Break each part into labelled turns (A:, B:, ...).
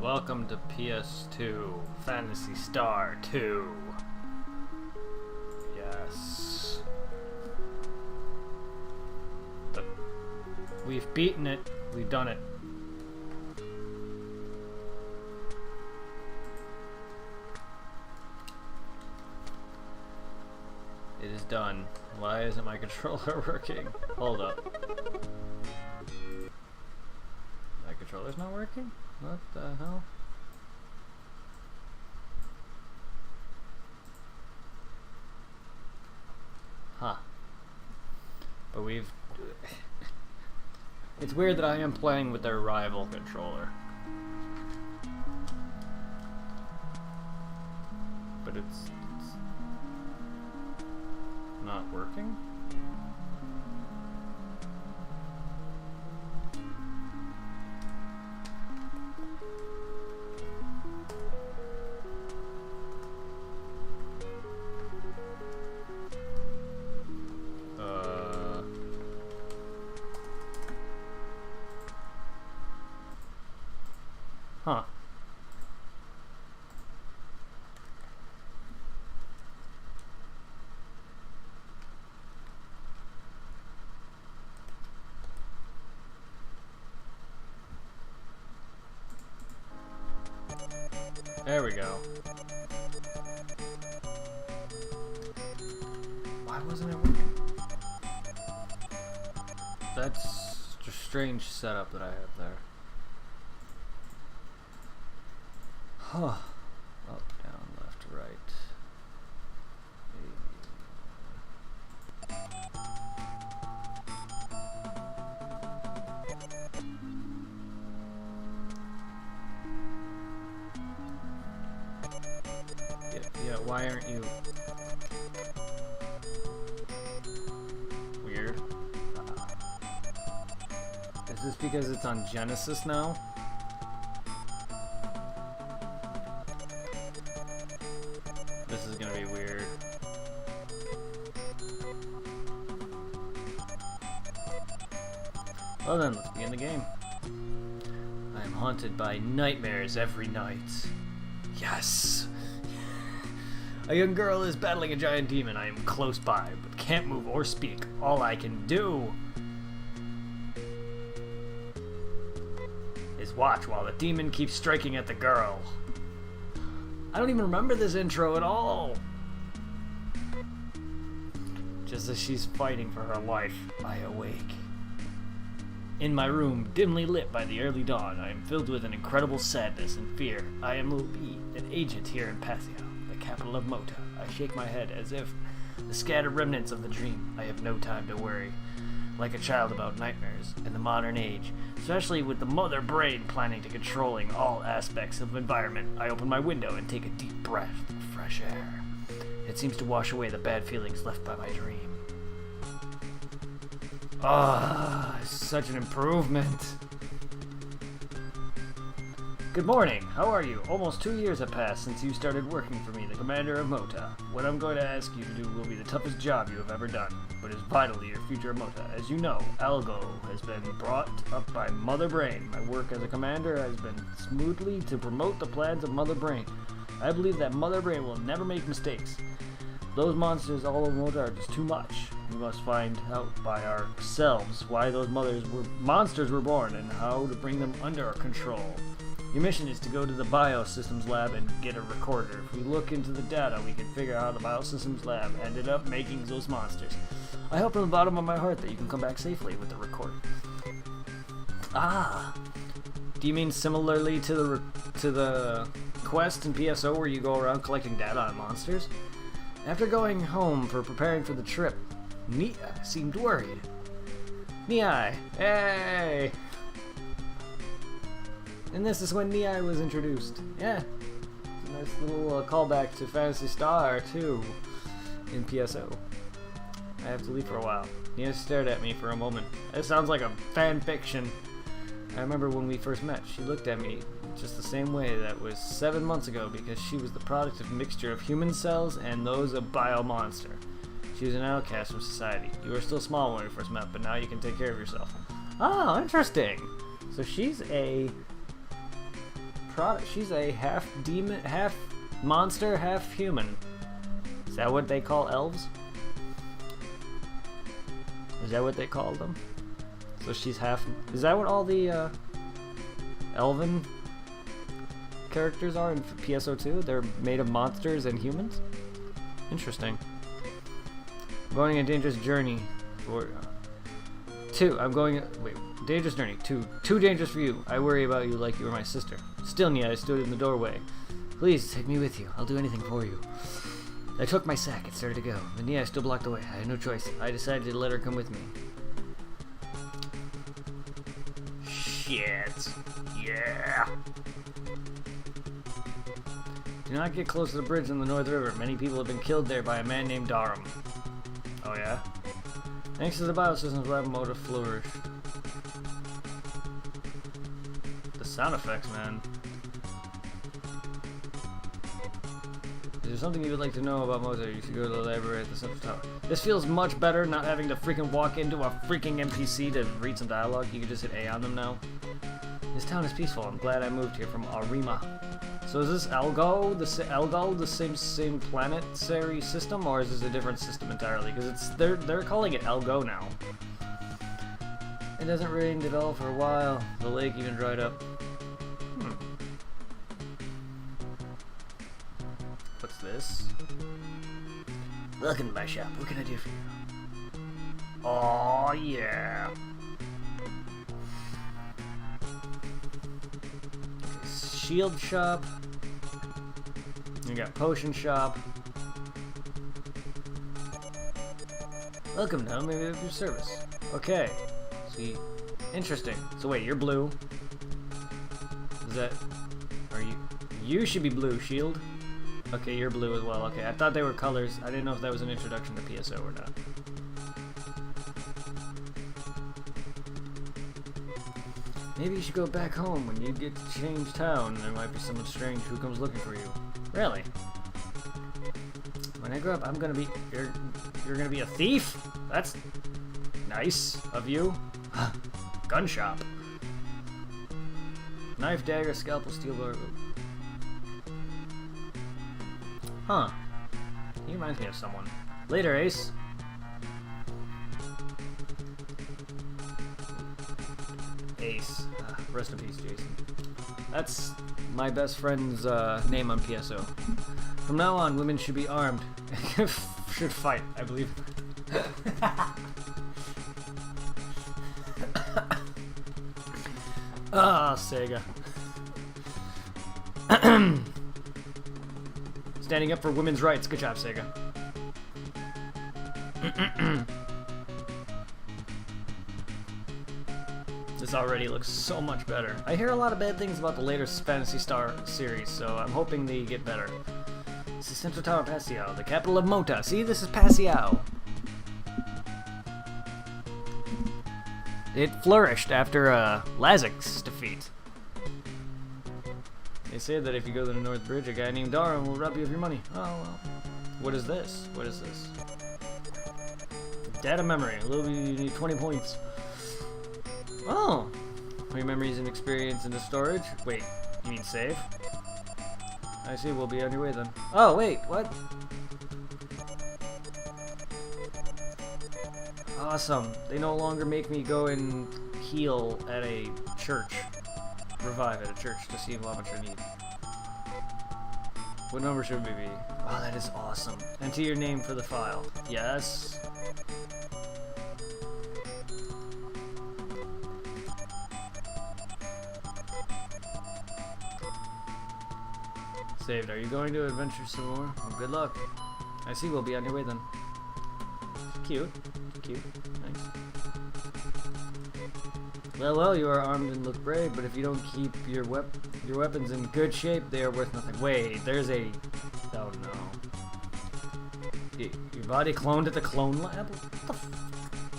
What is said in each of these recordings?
A: Welcome to PS2, Phantasy Star 2. Yes. We've beaten it. We've done it. It is done. Why isn't my controller working? Hold up. My controller's not working? What the hell? Huh. But we've... It's weird that I am playing with their rival controller. But it's not working? Huh. There we go. Why wasn't it working? That's a strange setup that I have there. Huh. Up, down, left, right. Yeah, why aren't you... Weird. Is this because it's on Genesis now? This is gonna be weird. Well then, let's begin the game. I am haunted by nightmares every night. Yes! A young girl is battling a giant demon. I am close by, but can't move or speak. All I can do is watch while the demon keeps striking at the girl. I don't even remember this intro at all. Just as she's fighting for her life, I awake. In my room, dimly lit by the early dawn, I am filled with an incredible sadness and fear. I am Lee, an agent here in Pasio, the capital of Mota. I shake my head as if the scattered remnants of the dream. I have no time to worry. Like a child about nightmares in the modern age, especially with the mother brain planning to controlling all aspects of environment. I open my window and take a deep breath of fresh air. It seems to wash away the bad feelings left by my dream. Ah, such an improvement. Good morning. How are you? Almost 2 years have passed since you started working for me, the commander of Mota. What I'm going to ask you to do will be the toughest job you have ever done, but is vital to your future of Mota. As you know, Algo has been brought up by Mother Brain. My work as a commander has been smoothly to promote the plans of Mother Brain. I believe that Mother Brain will never make mistakes. Those monsters all over Mota are just too much. We must find out by ourselves why those monsters were born and how to bring them under our control. Your mission is to go to the Biosystems Lab and get a recorder. If we look into the data, we can figure out how the Biosystems Lab ended up making those monsters. I hope from the bottom of my heart that you can come back safely with the recorder. Ah! Do you mean similarly to the quest in PSO where you go around collecting data on monsters? After going home for preparing for the trip, Nia seemed worried. Nia! Hey! And this is when Nia was introduced. Yeah. Nice little callback to Phantasy Star 2 in PSO. I have to leave for a while. Nia stared at me for a moment. It sounds like a fan fiction. I remember when we first met, she looked at me just the same way that was 7 months ago because she was the product of a mixture of human cells and those of bio monster. She was an outcast from society. You were still small when we first met, but now you can take care of yourself. Oh, interesting. So she's a She's a half demon, half monster, half human. Is that what they call elves? Is that what they call them? So she's half... Is that what all the elven characters are in PSO2? They're made of monsters and humans? Interesting. Going a dangerous journey. Dangerous journey. Too dangerous for you. I worry about you like you were my sister. Still, Nia, I stood in the doorway. Please, take me with you. I'll do anything for you. I took my sack and started to go. But Nia still blocked the way. I had no choice. I decided to let her come with me. Shit. Yeah. Do not get close to the bridge on the North River. Many people have been killed there by a man named Darum. Oh yeah? Thanks to the biosystems, Mota flourished. The sound effects, man. Is there something you would like to know about Mota? You should go to the library at the central tower. This feels much better, not having to freaking walk into a freaking NPC to read some dialogue. You can just hit A on them now. This town is peaceful. I'm glad I moved here from Arima. So is this Elgo, the same planetary system, or is this a different system entirely? Because they're calling it Elgo now. It hasn't rained at all for a while. The lake even dried up. What's this? Welcome to my shop. What can I do for you? Oh yeah. Shield shop. You got potion shop. Welcome now, maybe of your service. Okay. See, interesting. So wait, you're blue. Is that? Are you? You should be blue, Shield. Okay, you're blue as well. Okay, I thought they were colors. I didn't know if that was an introduction to PSO or not. Maybe you should go back home when you get to change town. There might be someone strange who comes looking for you. Really? When I grow up, I'm gonna be... You're gonna be a thief? That's nice of you. Gun shop. Knife, dagger, scalpel, steel bar. Huh. He reminds me of someone. Later, Ace. Ace. Rest in peace, Jason. That's my best friend's name on PSO. From now on, women should be armed. Should fight, I believe. Ah, Sega. Standing up for women's rights. Good job, Sega. This already looks so much better. I hear a lot of bad things about the later Phantasy Star series, so I'm hoping they get better. This is Central Tower Pasiao, the capital of Mota. See, this is Pasiao. It flourished after Lazik's defeat. They say that if you go to the North Bridge, a guy named Darum will rob you of your money. Oh, well. What is this? What is this? Data memory. A little bit, you need 20 points. Oh! Put your memories and experience into storage. Wait, you mean save? I see, we'll be on your way then. Oh, wait, what? Awesome. They no longer make me go and heal at a church. Revive at a church to see how much I need. What number should we be? Oh, that is awesome. Enter your name for the file. Yes. Saved. Are you going to adventure some more? Well, good luck. I see, we'll be on your way then. Cute. Cute. Nice. Well, you are armed and look brave, but if you don't keep your weapons in good shape, they are worth nothing. Wait, there's a... Oh no. Your body cloned at the clone lab? What the f...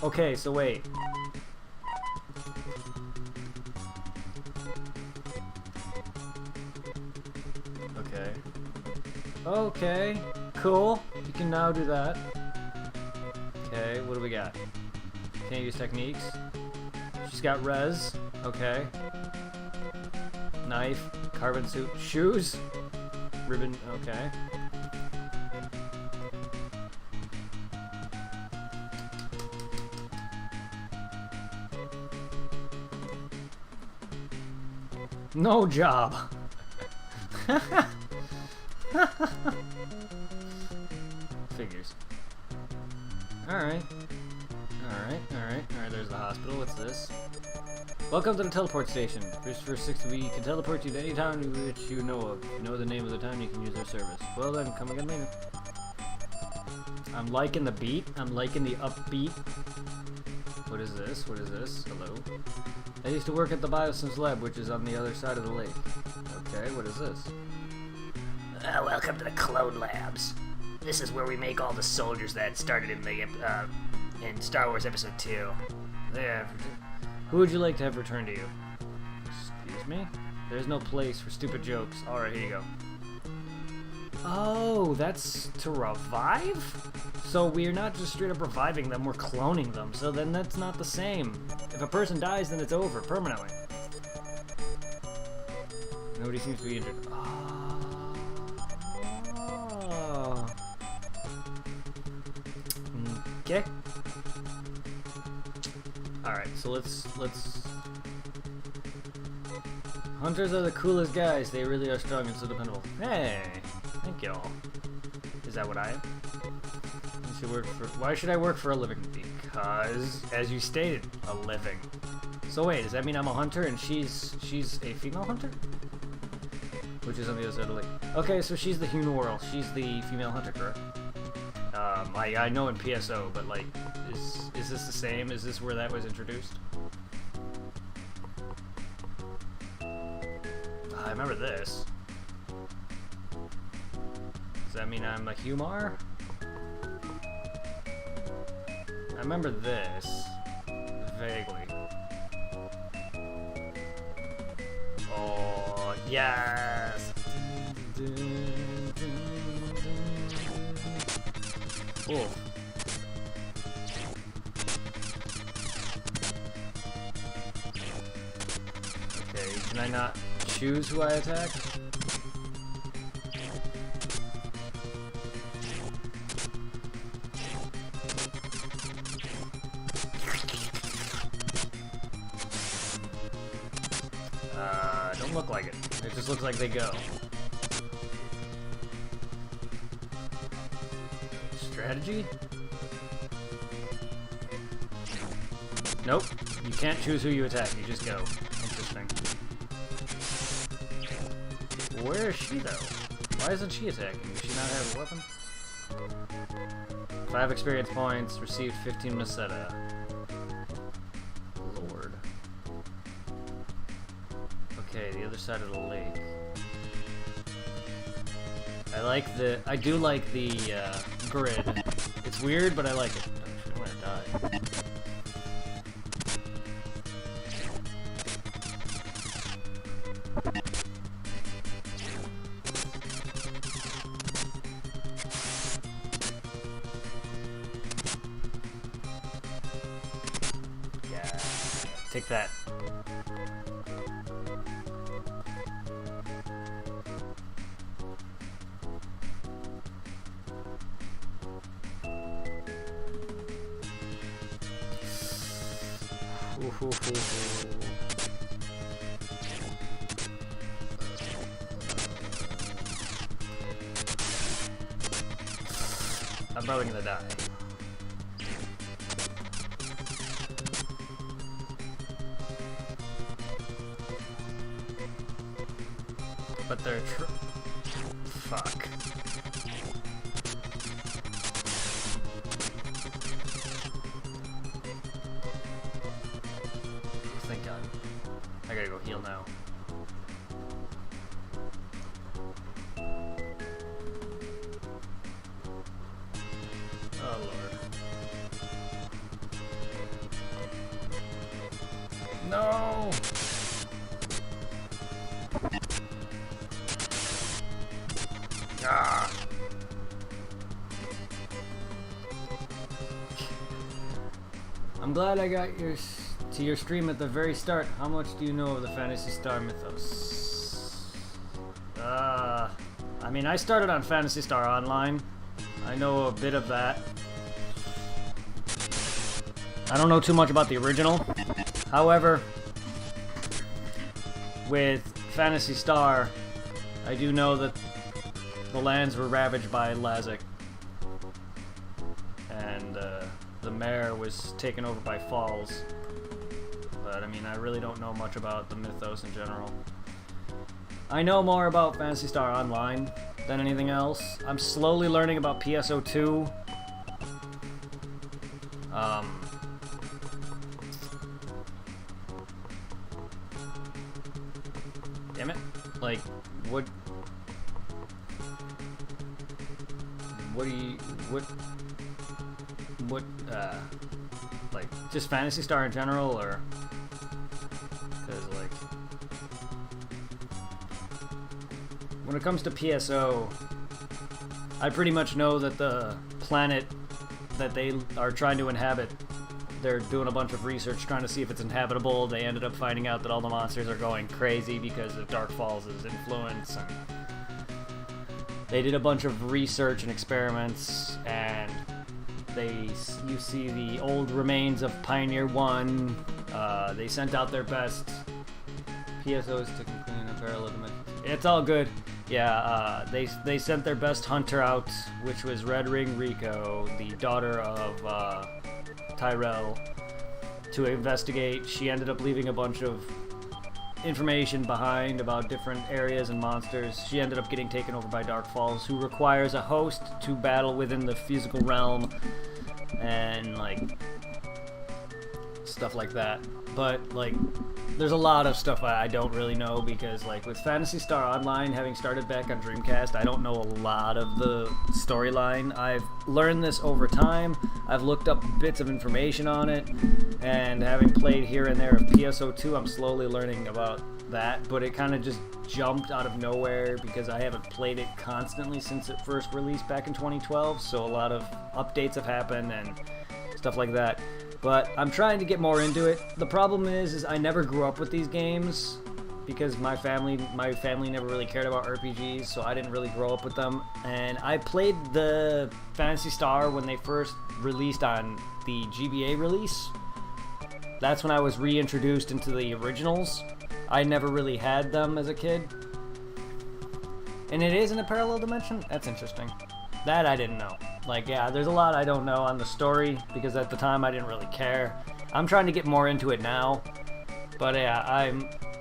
A: Okay, so wait. Okay. Okay, cool. You can now do that. Okay, what do we got? Can't use techniques. She's got res. Okay. knife, carbon suit, shoes, ribbon, okay. No job. Figures. Alright. Alright, there's the hospital. What's this? Welcome to the teleport station. For 6 we can teleport you to any town which you know of. If you know the name of the town, you can use their service. Well then, come again later. I'm liking the beat. I'm liking the upbeat. What is this? What is this? Hello? I used to work at the Biosims lab, which is on the other side of the lake. Okay, what is this?
B: Welcome to the Clone Labs. This is where we make all the soldiers that started in the in Star Wars Episode 2.
A: Yeah. Who would you like to have returned to you? Excuse me? There's no place for stupid jokes. Alright, here you go. Oh, that's to revive? So we're not just straight up reviving them, we're cloning them. So then that's not the same. If a person dies, then it's over permanently. Nobody seems to be injured. Oh. Okay. Alright, so let's... Hunters are the coolest guys. They really are strong and so dependable. Hey! Thank y'all. Is that what I am? Why should I work for a living? Because, as you stated, a living. So wait, does that mean I'm a hunter and she's a female hunter? Which is on the other side of the lake. Okay, so she's the human world. She's the female hunter, correct? I know in PSO, but like, is this the same? Is this where that was introduced? I remember this. Does that mean I'm a Humar? I remember this vaguely. Oh, yes! Oh. Okay, can I not choose who I attack? Don't look like it. It just looks like they go. Strategy? Nope. You can't choose who you attack. You just go. Interesting. Where is she, though? Why isn't she attacking? Does she not have a weapon? 5 experience points. Received 15 Meseta. Lord. Okay, the other side of the lake. I do like the grid. It's weird, but I like it. I'm gonna die. Yeah, take that. I'm probably gonna die. But they're fuck. Thank God. I gotta go heal now. Oh Lord. No! Ah! I'm glad I got to your stream at the very start. How much do you know of the Phantasy Star mythos? I mean, I started on Phantasy Star Online. I know a bit of that. I don't know too much about the original. However, with Phantasy Star, I do know that the lands were ravaged by Lazic. And the mayor was taken over by Falls. But I mean, I really don't know much about the mythos in general. I know more about Phantasy Star Online than anything else. I'm slowly learning about PSO2. Damn it. Like, what do you, like, just Phantasy Star in general, or, because, like, when it comes to PSO, I pretty much know that the planet that they are trying to inhabit, they're doing a bunch of research trying to see if it's inhabitable. They ended up finding out that all the monsters are going crazy because of Dark Falls' influence, and they did a bunch of research and experiments, and you see the old remains of Pioneer 1. They sent out their best PSOs to clean a parallel dimension. It's all good. Yeah, they sent their best hunter out, which was Red Ring Rico, the daughter of Tyrell, to investigate. She ended up leaving a bunch of information behind about different areas and monsters. She ended up getting taken over by Dark Falls, who requires a host to battle within the physical realm and like stuff like that. But like, there's a lot of stuff I don't really know, because like with Phantasy Star Online, having started back on Dreamcast, I don't know a lot of the storyline. I've learned this over time. I've looked up bits of information on it, and having played here and there of PSO2, I'm slowly learning about that, but it kind of just jumped out of nowhere because I haven't played it constantly since it first released back in 2012, so a lot of updates have happened and stuff like that. But I'm trying to get more into it. The problem is I never grew up with these games because my family never really cared about RPGs, so I didn't really grow up with them. And I played the Phantasy Star when they first released on the GBA release. That's when I was reintroduced into the originals. I never really had them as a kid. And it is in a parallel dimension? That's interesting. That I didn't know. Like, yeah, there's a lot I don't know on the story, because at the time I didn't really care. I'm trying to get more into it now. But yeah,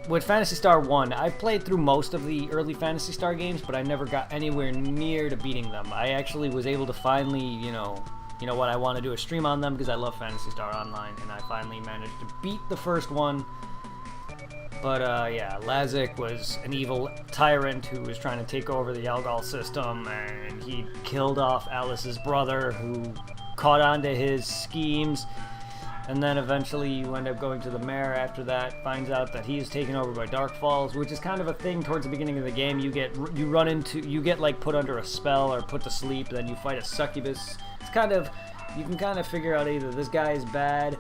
A: with Phantasy Star 1, I've played through most of the early Phantasy Star games, but I never got anywhere near to beating them. I actually was able to finally, you know what, I want to do a stream on them because I love Phantasy Star Online, and I finally managed to beat the first one. But yeah, Lazic was an evil tyrant who was trying to take over the Algol system, and he killed off Alice's brother, who caught on to his schemes. And then eventually you end up going to the mayor after that, finds out that he is taken over by Dark Falls, which is kind of a thing towards the beginning of the game. You get like put under a spell or put to sleep, then you fight a succubus. It's kind of, you can kind of figure out either this guy is bad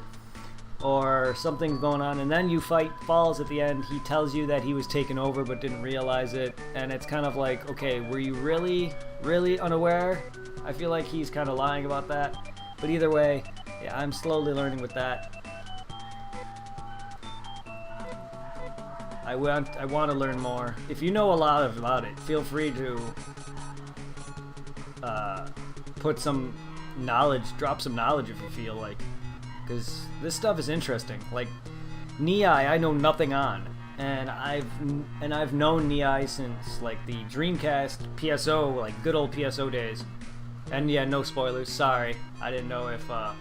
A: or something's going on, and then you fight Falls at the end. He tells you that he was taken over but didn't realize it, and it's kind of like, okay, were you really, really unaware? I feel like he's kind of lying about that, but either way, yeah, I'm slowly learning with that. I want to learn more. If you know a lot about it, feel free to put some knowledge, drop some knowledge if you feel like, because this stuff is interesting. Like Nei, I know nothing on, and I've known Nei since like the Dreamcast PSO, like good old PSO days. And yeah, no spoilers. Sorry, I didn't know if I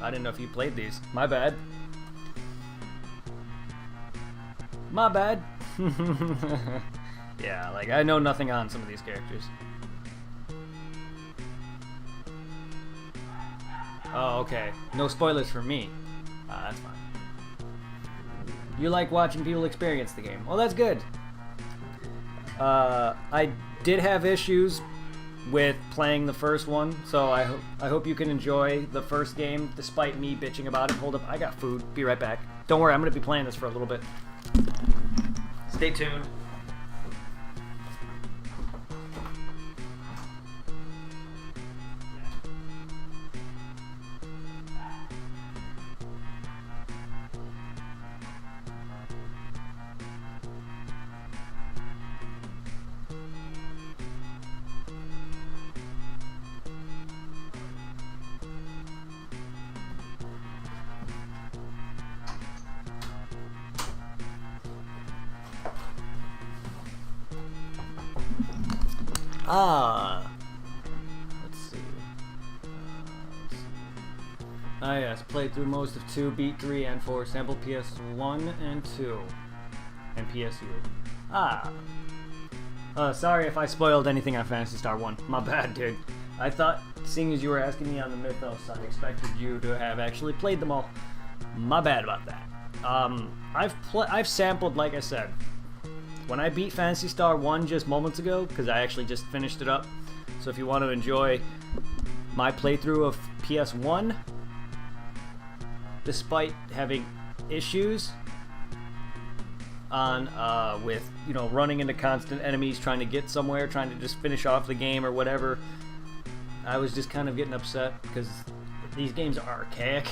A: didn't know if you played these. My bad. My bad. Yeah, like I know nothing on some of these characters. Oh, okay. No spoilers for me. That's fine. You like watching people experience the game. Well, that's good. I did have issues with playing the first one, so I hope you can enjoy the first game despite me bitching about it. Hold up, I got food. Be right back. Don't worry, I'm going to be playing this for a little bit. Stay tuned. Let's see. Ah, yes, played through most of 2, beat 3 and 4, sampled PS1 and 2, and PSU. Sorry if I spoiled anything on Phantasy Star 1. My bad, dude. I thought, seeing as you were asking me on the Mythos, I expected you to have actually played them all. My bad about that. I've sampled, like I said. When I beat Phantasy Star 1 just moments ago, because I actually just finished it up, so if you want to enjoy my playthrough of PS1, despite having issues on with, you know, running into constant enemies, trying to get somewhere, trying to just finish off the game or whatever, I was just kind of getting upset because these games are archaic.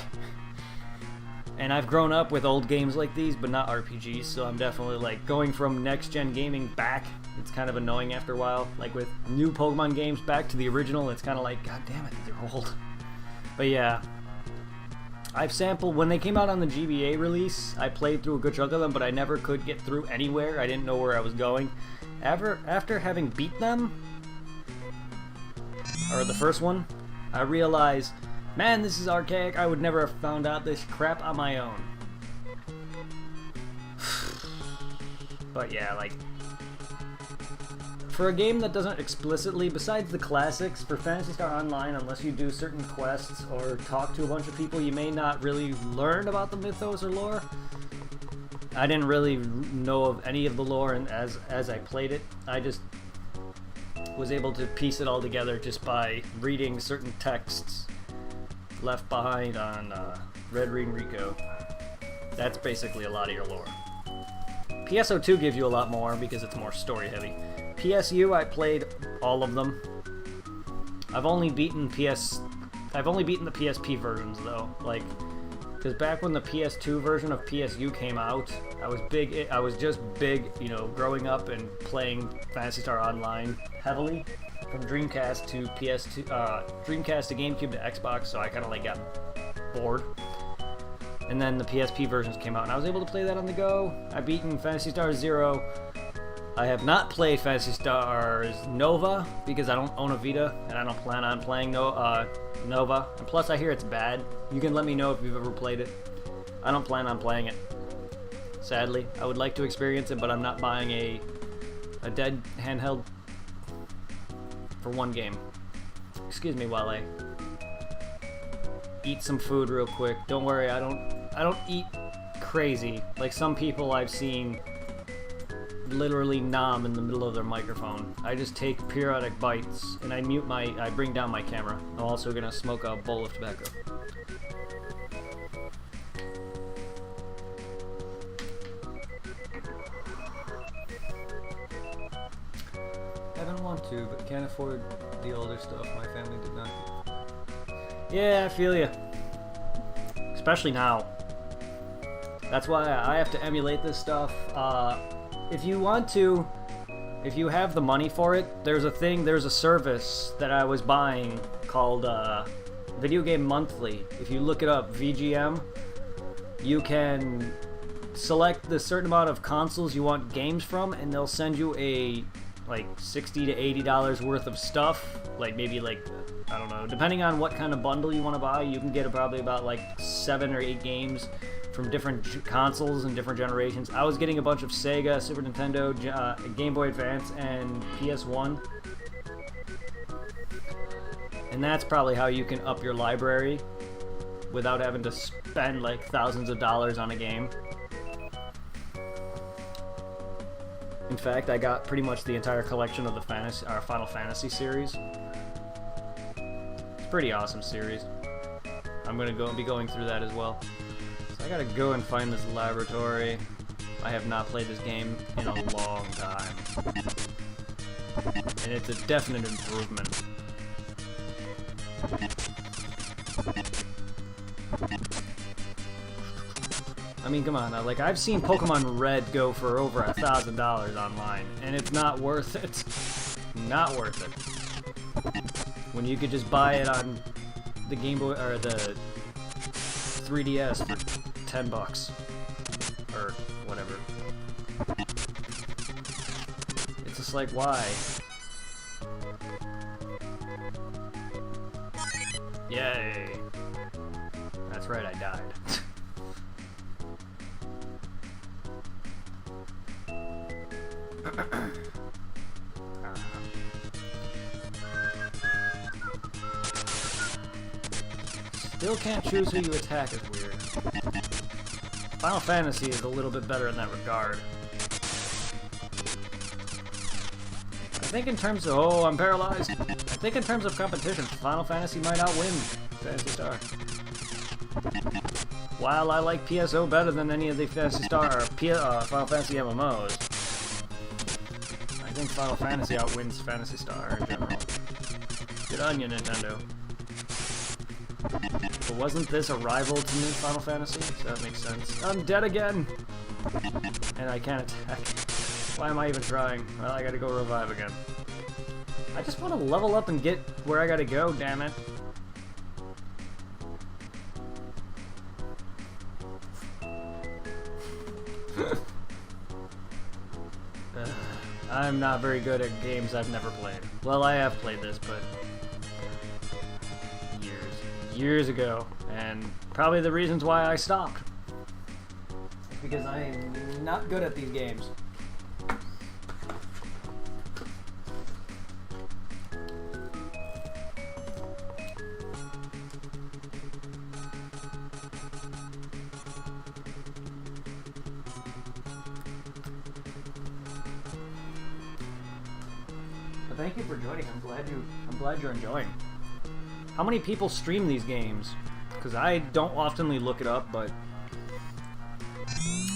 A: And I've grown up with old games like these, but not RPGs, so I'm definitely, like, going from next-gen gaming back, it's kind of annoying after a while. Like, with new Pokemon games back to the original, it's kind of like, god damn it, they're old. But yeah, I've sampled, when they came out on the GBA release, I played through a good chunk of them, but I never could get through anywhere. I didn't know where I was going. After having beat them, or the first one, I realized, man, this is archaic. I would never have found out this crap on my own. But yeah, like, for a game that doesn't explicitly, besides the classics, for Phantasy Star Online, unless you do certain quests or talk to a bunch of people, you may not really learn about the mythos or lore. I didn't really know of any of the lore as I played it. I just was able to piece it all together just by reading certain texts left behind on Red Ring Rico. That's basically a lot of your lore. PSO2 gives you a lot more because it's more story heavy. PSU, I played all of them. I've only beaten the PSP versions though, like, because back when the PS2 version of PSU came out, I was just big, you know, growing up and playing Phantasy Star Online heavily. From Dreamcast to PS2, Dreamcast to GameCube to Xbox, so I kind of like got bored. And then the PSP versions came out, and I was able to play that on the go. I've beaten Phantasy Star Zero. I have not played Phantasy Stars Nova because I don't own a Vita, and I don't plan on playing Nova. And plus, I hear it's bad. You can let me know if you've ever played it. I don't plan on playing it. Sadly, I would like to experience it, but I'm not buying a dead handheld for one game. Excuse me while I eat some food real quick. Don't worry, I don't eat crazy like some people I've seen literally nom in the middle of their microphone. I just take periodic bites and I bring down my camera. I'm also gonna smoke a bowl of tobacco. Want to, but can't afford the older stuff. My family did not. Yeah, I feel you. Especially now. That's why I have to emulate this stuff. If you want to, if you have the money for it, there's a service that I was buying called Video Game Monthly. If you look it up, VGM, you can select the certain amount of consoles you want games from, and they'll send you a like $60 to $80 worth of stuff, like maybe like, I don't know, depending on what kind of bundle you want to buy, you can get probably about like 7 or 8 games from different consoles and different generations. I was getting a bunch of Sega, Super Nintendo, Game Boy Advance, and PS1. And that's probably how you can up your library without having to spend like thousands of dollars on a game. In fact, I got pretty much the entire collection of the Final Fantasy series. It's a pretty awesome series. I'm gonna be going through that as well. So I gotta go and find this laboratory. I have not played this game in a long time. And it's a definite improvement. I mean, come on, like, I've seen Pokemon Red go for over $1,000 online, and it's not worth it. Not worth it. When you could just buy it on the Game Boy, or the 3DS for $10. Or whatever. It's just like, why? Yay. That's right, I died. Still can't choose who you attack is weird. Final Fantasy is a little bit better in that regard. I think in terms of... Oh, I'm paralyzed. I think in terms of competition, Final Fantasy might outwin Phantasy Star. While I like PSO better than any of the Phantasy Star or Final Fantasy MMOs, I think Final Fantasy outwins Phantasy Star in general. Good on you, Nintendo. But wasn't this a rival to New Final Fantasy? So that makes sense. I'm dead again! And I can't attack. Why am I even trying? Well, I gotta go revive again. I just want to level up and get where I gotta go, damn it. I'm not very good at games I've never played. Well, I have played this, but years ago, and probably the reasons why I stopped. Because I'm not good at these games. But thank you for joining. I'm glad you're enjoying. How many people stream these games? Because I don't oftenly look it up, but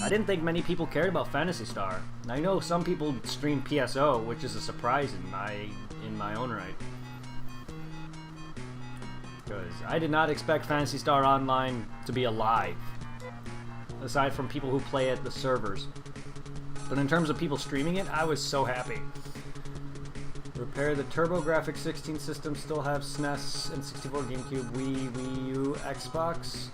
A: I didn't think many people cared about Phantasy Star. I know some people stream PSO, which is a surprise in my own right. Because I did not expect Phantasy Star Online to be alive, aside from people who play at the servers. But in terms of people streaming it, I was so happy. Repair the TurboGrafx 16 system, still have SNES and 64 GameCube, Wii U, Xbox,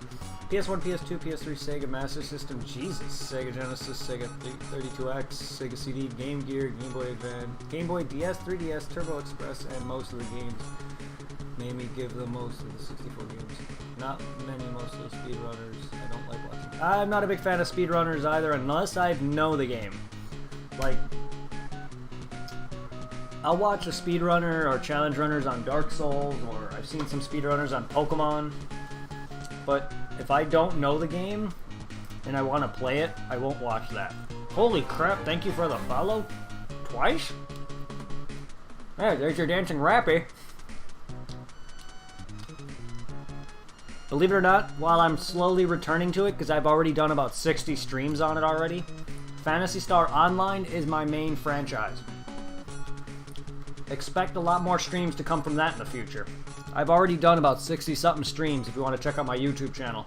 A: PS1, PS2, PS3, Sega Master System, Jesus, Sega Genesis, Sega 32X, Sega CD, Game Gear, Game Boy Advance, Game Boy DS, 3DS, Turbo Express, and most of the games. Made me give the most of the 64 games. Not many, mostly speedrunners. I don't like watching. I'm not a big fan of speedrunners either, unless I know the game. Like, I'll watch a speedrunner or challenge runners on Dark Souls, or I've seen some speedrunners on Pokemon. But if I don't know the game and I want to play it, I won't watch that. Holy crap, thank you for the follow. Twice? Hey, there's your dancing rappy. Believe it or not, while I'm slowly returning to it, because I've already done about 60 streams on it already, Phantasy Star Online is my main franchise. Expect a lot more streams to come from that in the future. I've already done about 60-something streams if you want to check out my YouTube channel.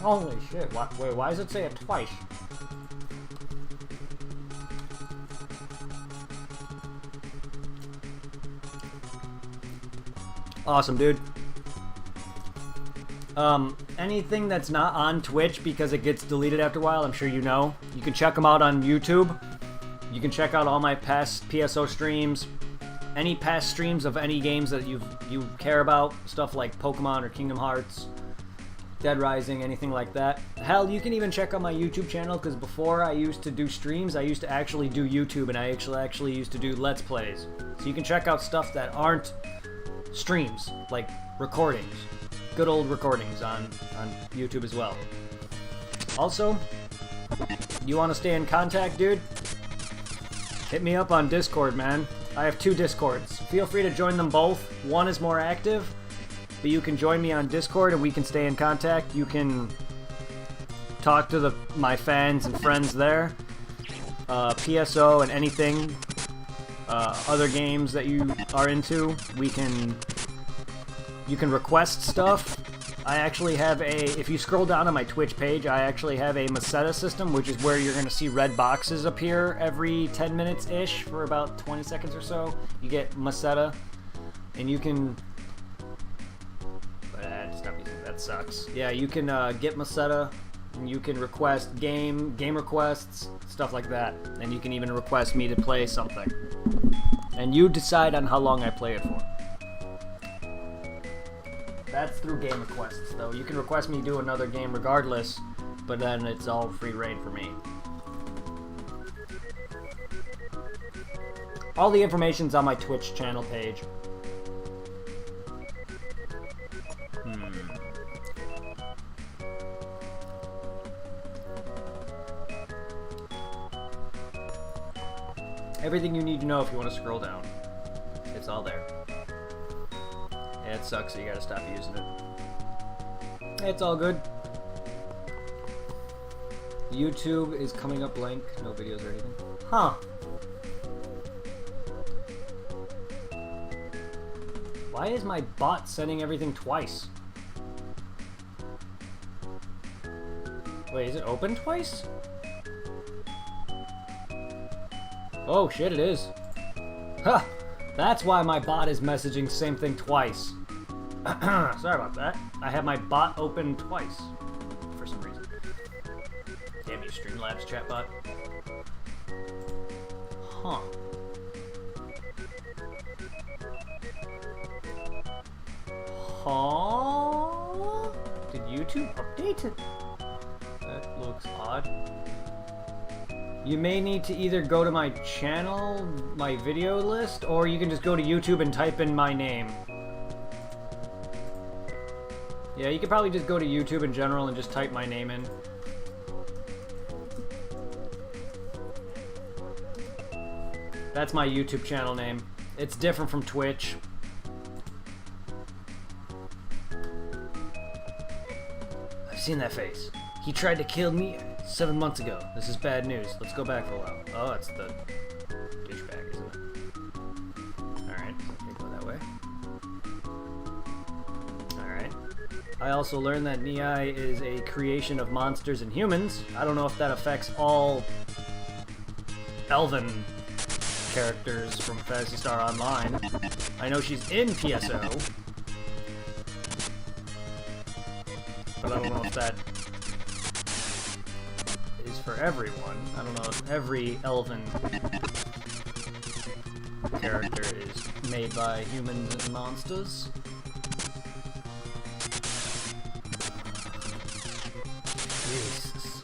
A: Holy shit, wait, why does it say it twice? Awesome, dude. Anything that's not on Twitch because it gets deleted after a while, I'm sure you know. You can check them out on YouTube. You can check out all my past PSO streams. Any past streams of any games that you care about. Stuff like Pokemon or Kingdom Hearts, Dead Rising, anything like that. Hell, you can even check out my YouTube channel, because before I used to do streams, I used to actually do YouTube, and I actually used to do Let's Plays. So you can check out stuff that aren't streams, like recordings. Good old recordings on YouTube as well. Also, you want to stay in contact, dude? Hit me up on Discord, man. I have 2 Discords. Feel free to join them both. One is more active, but you can join me on Discord and we can stay in contact. You can talk to my fans and friends there. PSO and anything, other games that you are into, you can request stuff. I actually have if you scroll down on my Twitch page, I actually have a Meseta system, which is where you're going to see red boxes appear every 10 minutes-ish for about 20 seconds or so. You get Meseta, and you can... Stop using that sucks. Yeah, you can get Meseta, and you can request game requests, stuff like that. And you can even request me to play something. And you decide on how long I play it for. That's through game requests, though. You can request me to do another game regardless, but then it's all free reign for me. All the information's on my Twitch channel page. Everything you need to know if you want to scroll down. It's all there. Yeah, it sucks that you gotta stop using it. It's all good. YouTube is coming up blank. No videos or anything. Huh. Why is my bot sending everything twice? Wait, is it open twice? Oh shit, it is. Huh! That's why my bot is messaging same thing twice. Sorry about that. I have my bot open twice. For some reason. Damn you, Streamlabs chatbot. Huh. Huh? Did YouTube update it? That looks odd. You may need to either go to my channel, my video list, or you can just go to YouTube and type in my name. Yeah, you could probably just go to YouTube in general and just type my name in. That's my YouTube channel name. It's different from Twitch. I've seen that face. He tried to kill me 7 months ago. This is bad news. Let's go back for a while. Oh, it's the douchebag, isn't it? Alright, okay, go that way. Alright. I also learned that Niai is a creation of monsters and humans. I don't know if that affects all elven characters from Phantasy Star Online. I know she's in PSO. But I don't know if that is for everyone. I don't know if every elven character is made by humans and monsters. Jesus.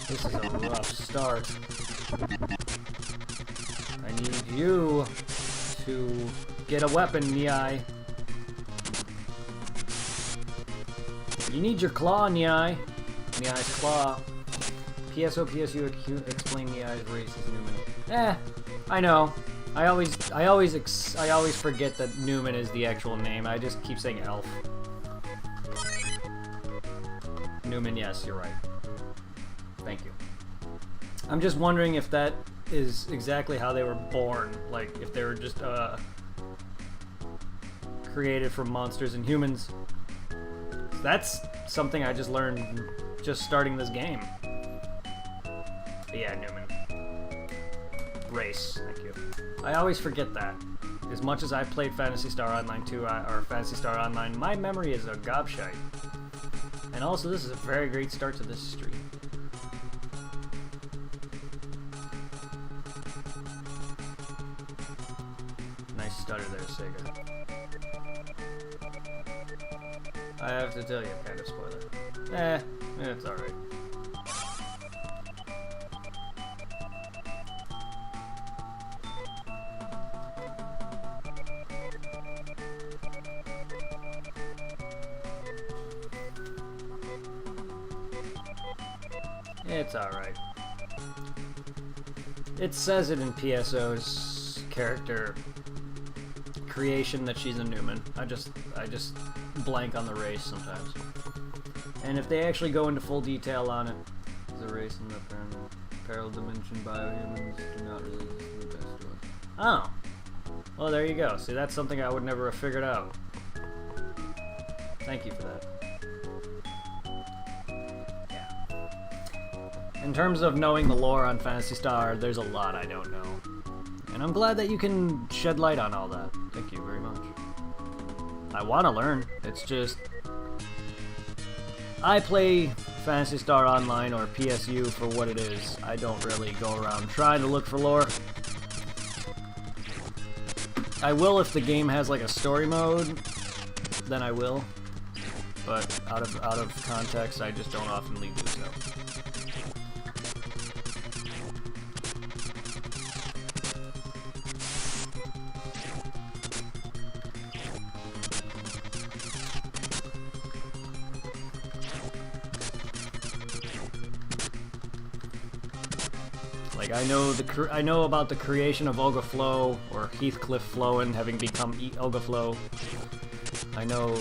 A: This is a rough start. I need you to get a weapon, Niai. You need your claw, Niai. Niai's claw. PSO, PSU, explain Niai's race as Newman. I know. I always forget that Newman is the actual name. I just keep saying elf. Newman, yes, you're right. Thank you. I'm just wondering if that is exactly how they were born. Like, if they were just, created from monsters and humans. That's something I just learned just starting this game. But yeah, Newman. Race, thank you. I always forget that. As much as I've played Phantasy Star Online 2, or Phantasy Star Online, my memory is a gobshite. And also, this is a very great start to this stream. Nice stutter there, Sega. I have to tell you, kind of spoiler. It's alright. It's alright. It says it in PSO's character creation that she's a Newman. I just blank on the race sometimes. And if they actually go into full detail on it, the race in the parallel dimension biohumans do not really exist in the best to us. Oh. Well, there you go. See, that's something I would never have figured out. Thank you for that. Yeah. In terms of knowing the lore on Phantasy Star, there's a lot I don't know. And I'm glad that you can shed light on all that. Thank you very much. I want to learn. It's just... I play Phantasy Star Online or PSU for what it is. I don't really go around trying to look for lore. I will if the game has like a story mode, then I will. But out of context, I just don't oftenly do so. Like I know about the creation of Olga Flo, or Heathcliff Flowen having become Olga Flo. I know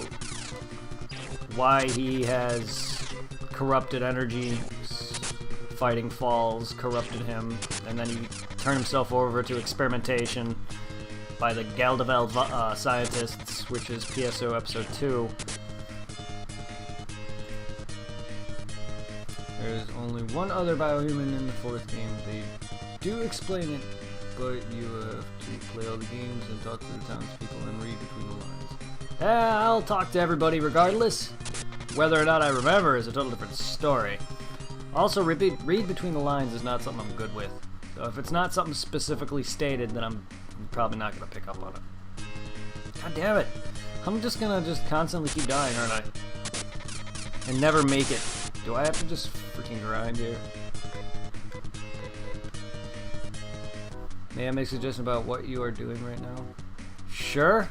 A: why he has corrupted energy, fighting falls, corrupted him, and then he turned himself over to experimentation by the Galdevel scientists, which is PSO episode 2. There's only one other biohuman in the 4th game. They do explain it, but you have to play all the games and talk to the townspeople and read between the lines. I'll talk to everybody regardless. Whether or not I remember is a total different story. Also, read between the lines is not something I'm good with. So if it's not something specifically stated, then I'm probably not going to pick up on it. God damn it. I'm just going to constantly keep dying, aren't I? And never make it. Do I have to just freaking grind here? May I make a suggestion about what you are doing right now? Sure.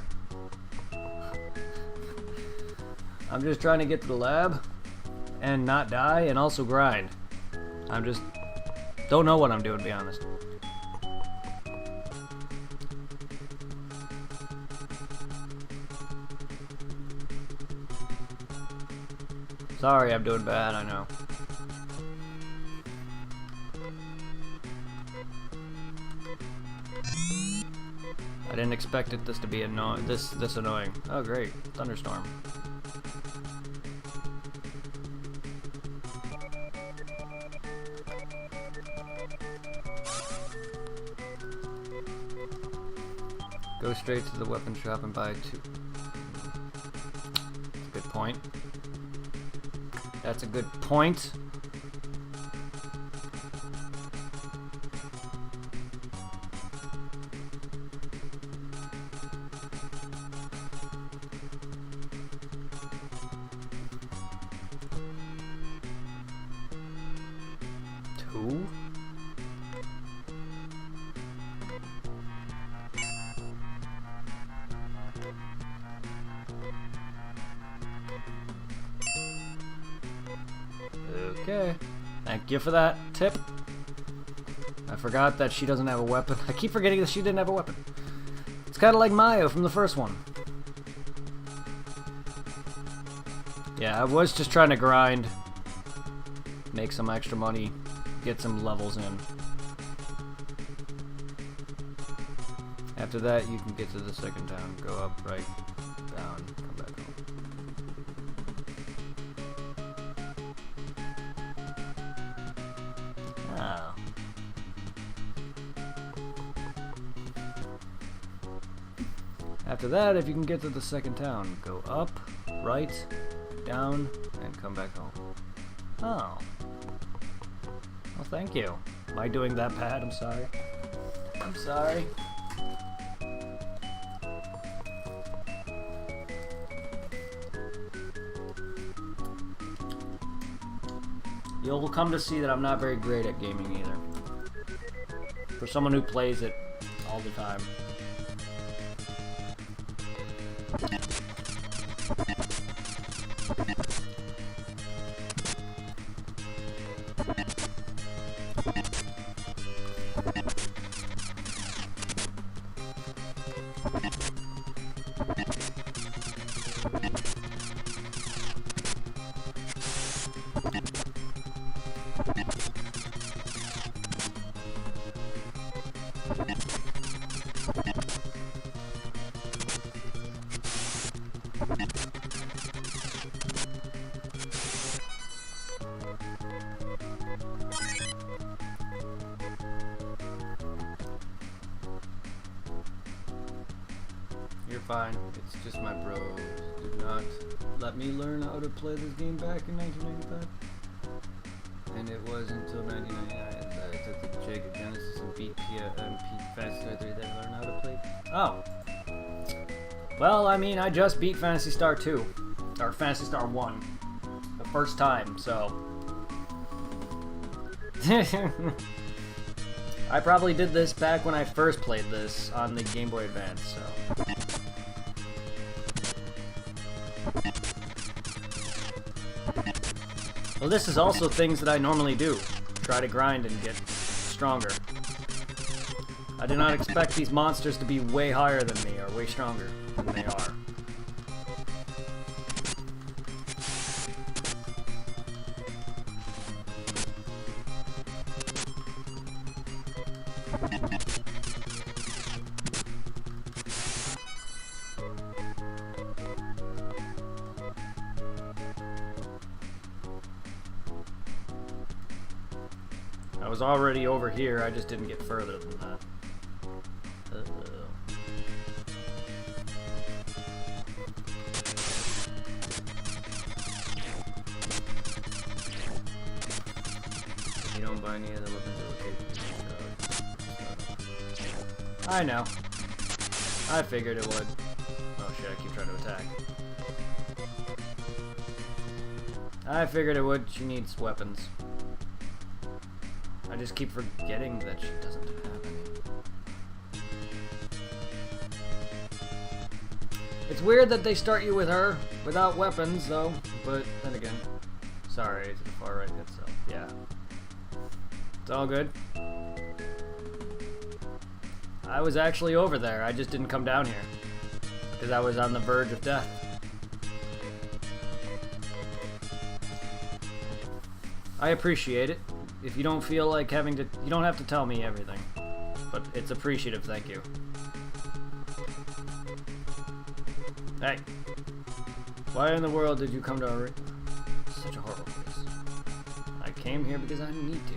A: I'm just trying to get to the lab and not die and also grind. I'm just don't know what I'm doing, to be honest. Sorry, I'm doing bad, I know. I didn't expect this to be this annoying. Oh great, thunderstorm. Go straight to the weapon shop and buy 2. Good point. That's a good point. Two? Okay. Thank you for that tip. I forgot that she doesn't have a weapon. I keep forgetting that she didn't have a weapon. It's kind of like Mayo from the first one. Yeah, I was just trying to grind, make some extra money, get some levels in. After that, you can get to the second town. Go up, right, down, come back home. Oh. After that, if you can get to the second town, go up, right, down, and come back home. Oh. Well, thank you. Am I doing that bad? I'm sorry. I'm sorry. You'll come to see that I'm not very great at gaming either. For someone who plays it all the time. You're fine. It's just my bros did not let me learn how to play this game back in 1995. And it was until 1999 that I took the Jig Genesis and beat Phantasy Star 3 that I learned how to play. Oh! Well, I mean, I just beat Phantasy Star 2. Or Phantasy Star 1. The first time, so... I probably did this back when I first played this on the Game Boy Advance, so... Well, this is also things that I normally do. Try to grind and get stronger. I did not expect these monsters to be way higher than me, or way stronger than they are. I was already over here, I just didn't get further than that. You don't buy any of the weapons located. I know. I figured it would. Oh shit, I keep trying to attack. I figured it would. She needs weapons. I just keep forgetting that she doesn't have any. It's weird that they start you with her without weapons, though, but then again, sorry, to the far right hit, so yeah. It's all good. I was actually over there, I just didn't come down here, because I was on the verge of death. I appreciate it. If you don't feel like having to, you don't have to tell me everything, but it's appreciative, thank you. Hey, why in the world did you come to our... Such a horrible place. I came here because I need to.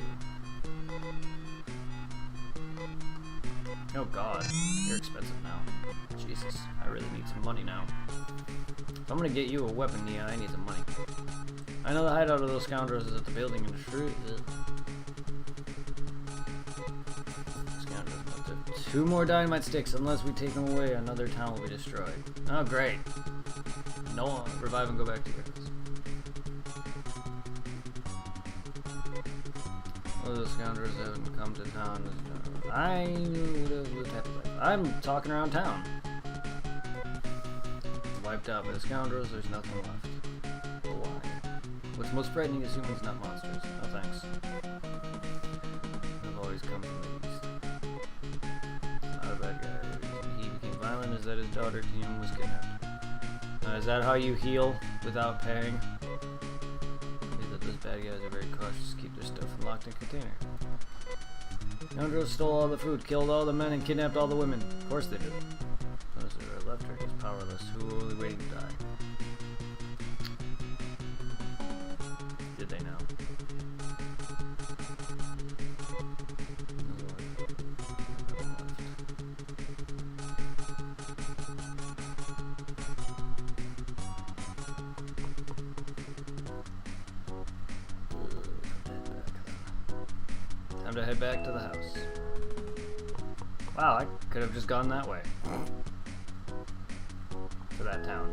A: Oh god, you're expensive now. Jesus, I really need some money now. If I'm gonna get you a weapon, Nia, I need some money. I know the hideout of those scoundrels is at the building in the street. Two more dynamite sticks. Unless we take them away, another town will be destroyed. Oh, great. No, revive and go back to your house. Well, those scoundrels haven't come to town. I would have lived happy life. I'm talking around town. Wiped out by the scoundrels, there's nothing left. But why? What's most frightening is humans, not monsters. No thanks. I've always come from the east. Not a bad guy. He became violent as that his daughter Kim was kidnapped. Is that how you heal without paying? Is that those bad guys are very cautious to keep their stuff locked in a container. Scoundrels stole all the food, killed all the men, and kidnapped all the women. Of course they did. Those that are left are just powerless, who are only waiting to die. Did they now? Time to head back to the house. Wow, I could have just gone that way. To that town.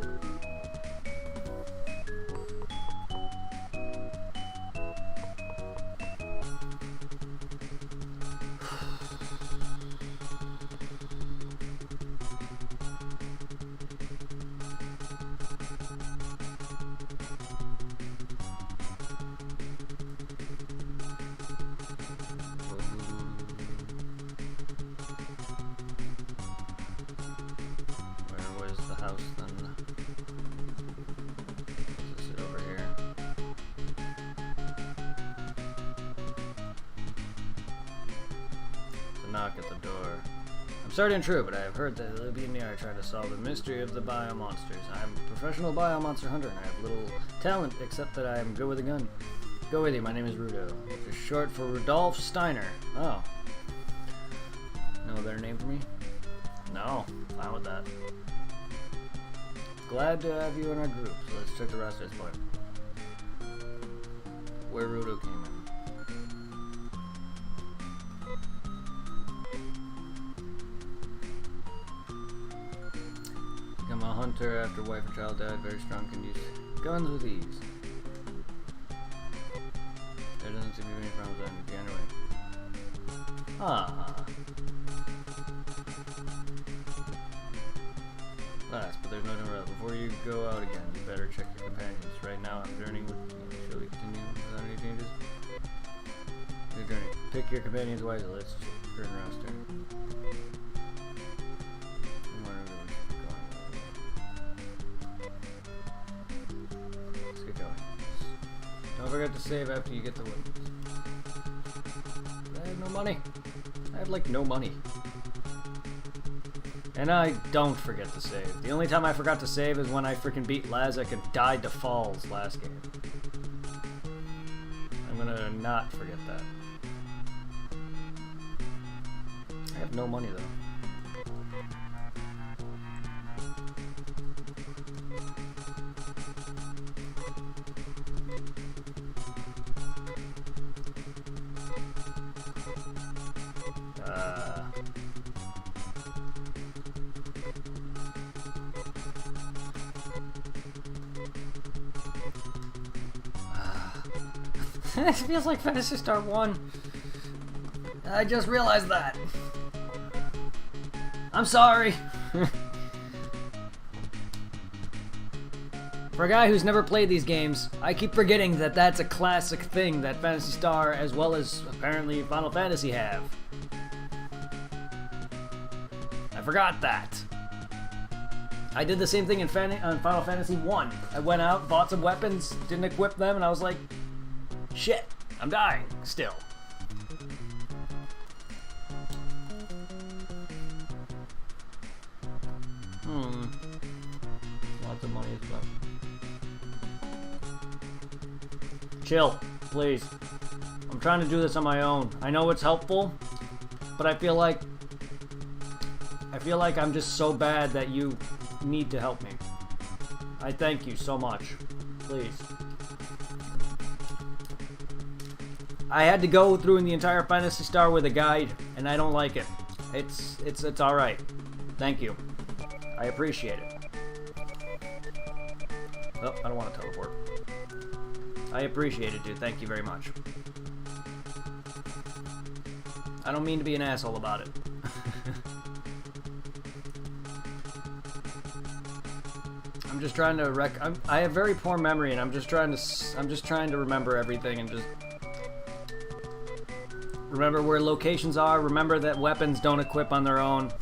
A: House then. Is it over here? It's a knock at the door. I'm sorry to intrude, but I have heard that Libby and me are trying to solve the mystery of the biomonsters. I'm a professional biomonster hunter and I have little talent except that I am good with a gun. Go with you, my name is Rudo. It's short for Rudolph Steiner. Oh. No better name for me? No, fine with that. Glad to have you in our group, so let's check the rest of this point. Where Rudo came in. Come hunter after wife and child died. Very strong, can use guns with ease. There doesn't seem to be any problems with that anyway. Ah. Last, but there's no number. Before you go out again, you better check your companions. Right now, I'm journeying with you. Shall we continue without any changes? Your journey. Pick your companions wisely. Let's turn around, start. Let's get going. Don't forget to save after you get the weapons. I have no money. I have like no money. And I don't forget to save. The only time I forgot to save is when I freaking beat Lazek and died to Falls last game. I'm gonna not forget that. I have no money though. It feels like Phantasy Star 1. I just realized that. I'm sorry. For a guy who's never played these games, I keep forgetting that that's a classic thing that Phantasy Star, as well as apparently Final Fantasy, have. I forgot that. I did the same thing on Final Fantasy 1. I went out, bought some weapons, didn't equip them, and I was like, shit, I'm dying still. Lots of money as well. Chill, please. I'm trying to do this on my own. I know it's helpful, but I feel like I'm just so bad that you need to help me. I thank you so much. Please. I had to go through the entire Phantasy Star with a guide, and I don't like it. It's all right. Thank you. I appreciate it. Oh, I don't want to teleport. I appreciate it, dude. Thank you very much. I don't mean to be an asshole about it. I'm just trying to I have very poor memory, and I'm just trying to remember everything and just remember where locations are. Remember that weapons don't equip on their own.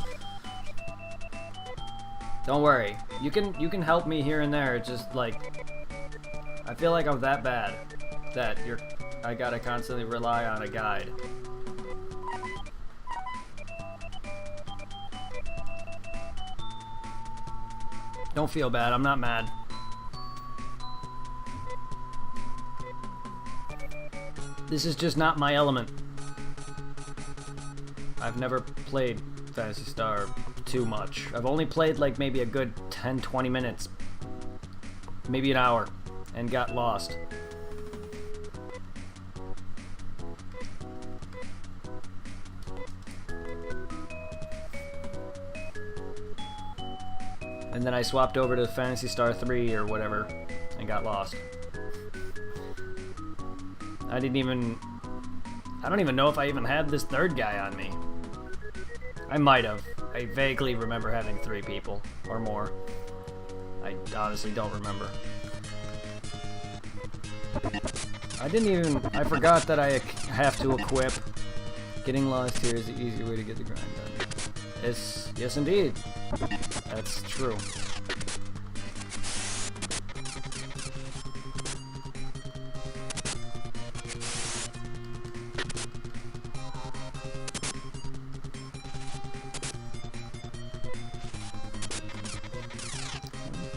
A: Don't worry. You can help me here and there. It's just like I feel like I'm that bad that I gotta constantly rely on a guide. Don't feel bad. I'm not mad. This is just not my element. I've never played Phantasy Star too much. I've only played like maybe a good 10-20 minutes. Maybe an hour. And got lost. And then I swapped over to Phantasy Star 3 or whatever and got lost. I don't even know if I even had this third guy on me. I might have. I vaguely remember having 3 people or more. I honestly don't remember. I forgot that I have to equip. Getting lost here is the easier way to get the grind done. Yes indeed. That's true.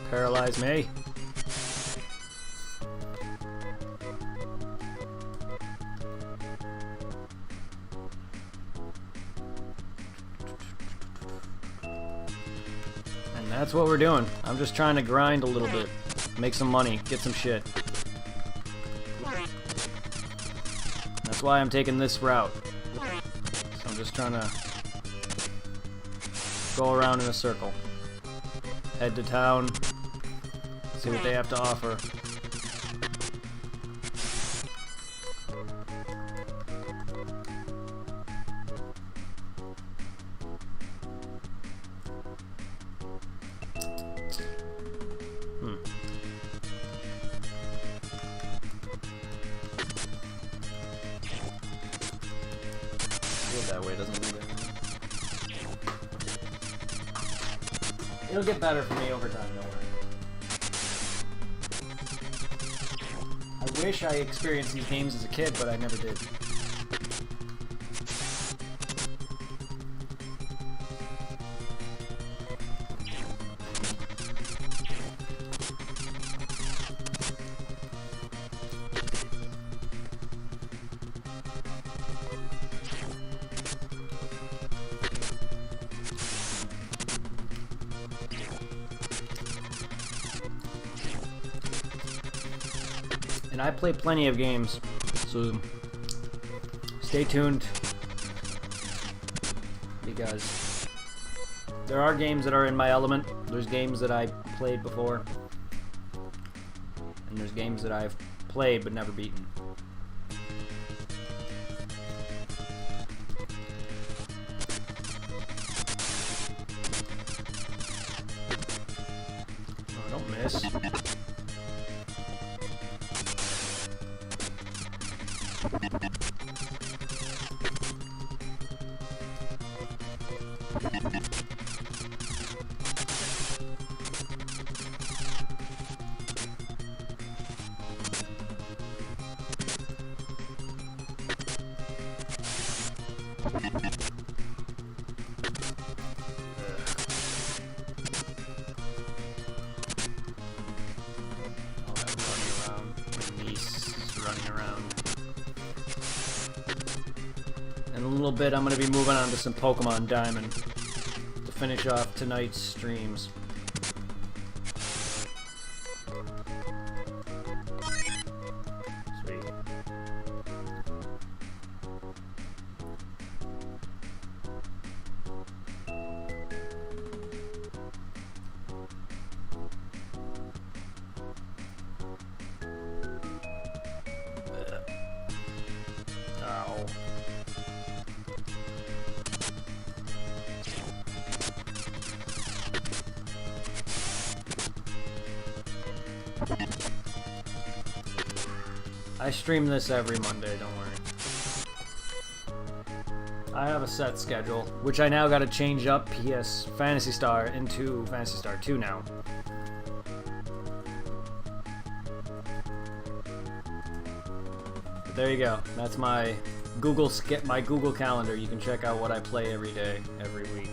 A: Paralyze me. That's what we're doing. I'm just trying to grind a little bit, make some money, get some shit. That's why I'm taking this route. So I'm just trying to go around in a circle. head to town, see what they have to offer. That way doesn't lead anywhere. It'll get better for me over time, don't worry. I wish I experienced these games as a kid, but I never did. And I play plenty of games, so stay tuned, because there are games that are in my element. There's games that I played before, and there's games that I've played but never beaten. Oh, don't miss. In a little bit, I'm going to be moving on to some Pokemon Diamond to finish off tonight's streams. Sweet. Ow. I stream this every Monday, don't worry. I have a set schedule, which I now gotta change up Phantasy Star into Phantasy Star 2 now. But there you go. That's my Google calendar. You can check out what I play every day, every week.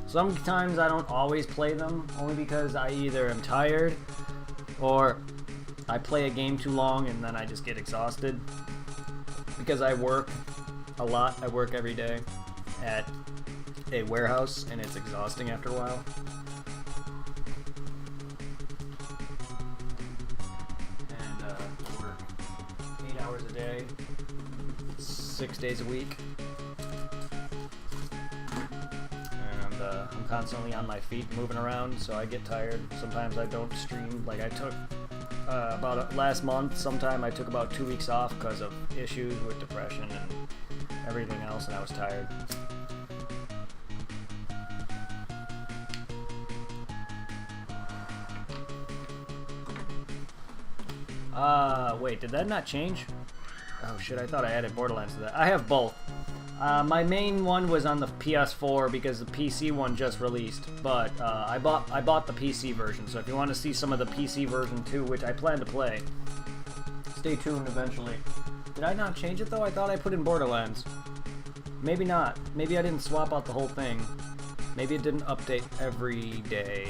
A: Sometimes I don't always play them, only because I either am tired or I play a game too long and then I just get exhausted. Because I work a lot. I work every day at a warehouse and it's exhausting after a while. And I work 8 hours a day, 6 days a week. I'm constantly on my feet moving around, so I get tired. Sometimes I don't stream. Like I took last month sometime I took about 2 weeks off because of issues with depression and everything else, and I was tired. Wait, did that not change? Oh shit, I thought I added Borderlands to that. I have both. My main one was on the PS4 because the PC one just released, but I bought the PC version. So if you want to see some of the PC version too, which I plan to play, stay tuned eventually. Did I not change it though? I thought I put in Borderlands. Maybe not. Maybe I didn't swap out the whole thing. Maybe it didn't update every day.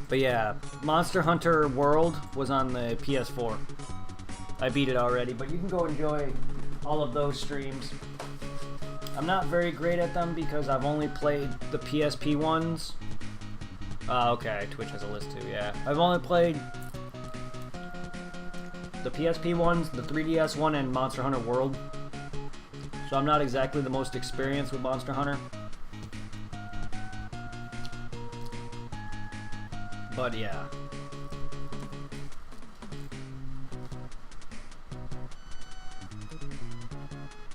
A: But yeah, Monster Hunter World was on the PS4. I beat it already, but you can go enjoy all of those streams. I'm not very great at them because I've only played the PSP ones. Okay, Twitch has a list too, yeah. I've only played the PSP ones, the 3DS one, and Monster Hunter World. So I'm not exactly the most experienced with Monster Hunter. But yeah.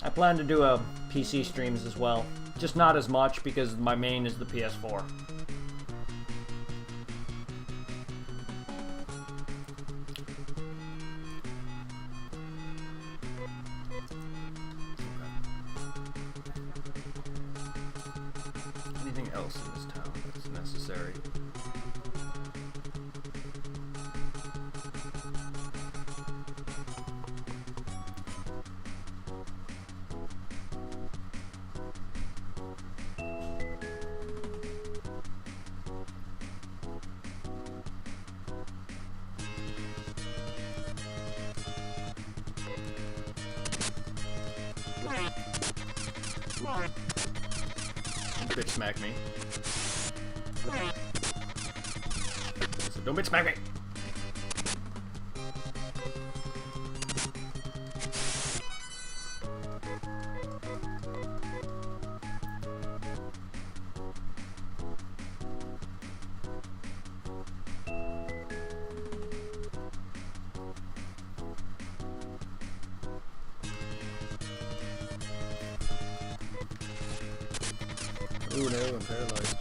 A: I plan to do a PC streams as well. Just not as much because my main is the PS4. Anything else in this town that's necessary? Bitch smack me. So don't bitch smack me! Ooh, no, I'm paralyzed.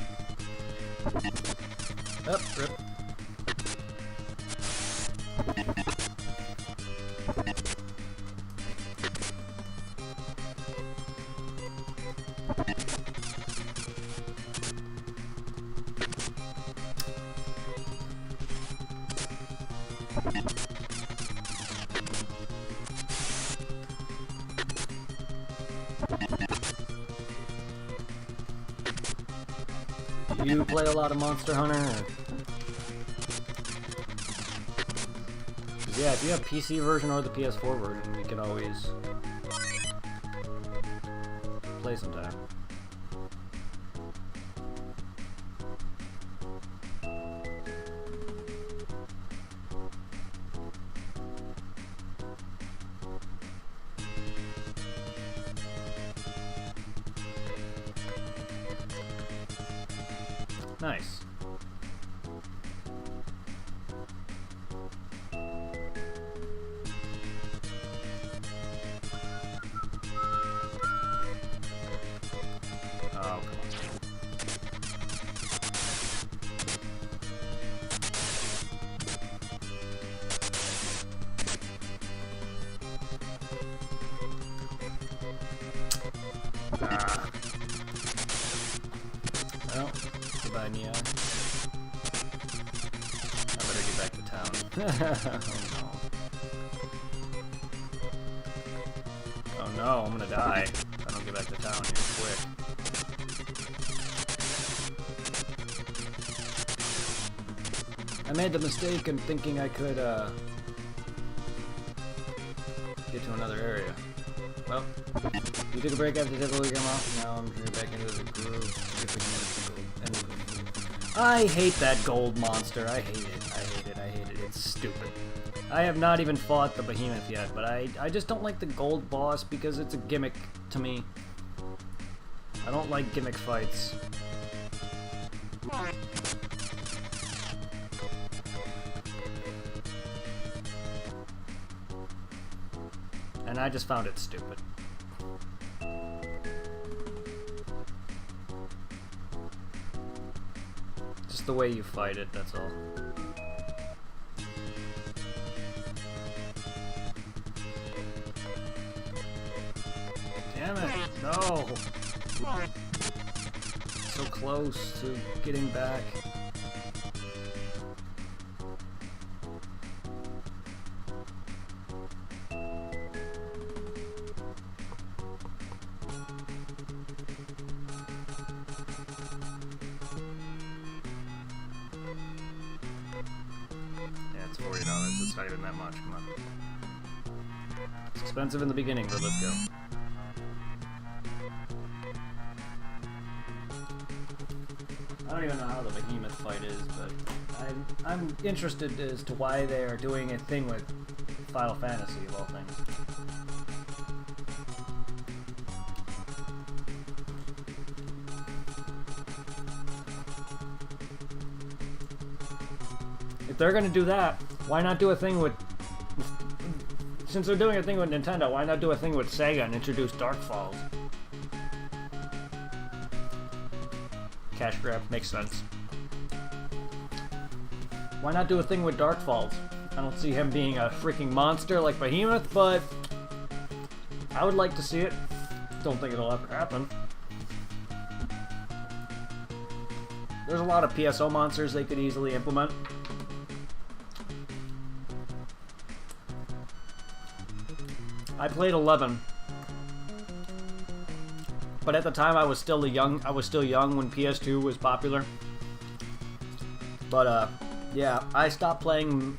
A: Up, rip. You play a lot of Monster Hunter? Or... yeah, if you have PC version or the PS4 version, we can always play sometime. Nice. Oh, come on. Ah. Well, goodbye, Nia. I better get back to town. Oh no. Oh no, I'm gonna die if I don't get back to town here quick. I made the mistake in thinking I could get to another area. Well, you took a break after Devil Eagle off, now I'm back into the groove. I hate that gold monster. I hate it. I hate it. I hate it. It's stupid. I have not even fought the behemoth yet, but I just don't like the gold boss because it's a gimmick to me. I don't like gimmick fights. And I just found it stupid. Just the way you fight it, that's all. Damn it! No! So close to getting back. It's $40. It's not even that much. Come on. It's expensive in the beginning, but let's go. I don't even know how the behemoth fight is, but I'm interested as to why they are doing a thing with Final Fantasy of all things. they're gonna do that, why not do a thing with... Since they're doing a thing with Nintendo, why not do a thing with Sega and introduce Dark Falls? Cash grab, makes sense. Why not do a thing with Dark Falls? I don't see him being a freaking monster like Behemoth, but I would like to see it. Don't think it'll ever happen. There's a lot of PSO monsters they could easily implement. I played 11, but at the time I was still young when PS2 was popular. But yeah, I stopped playing.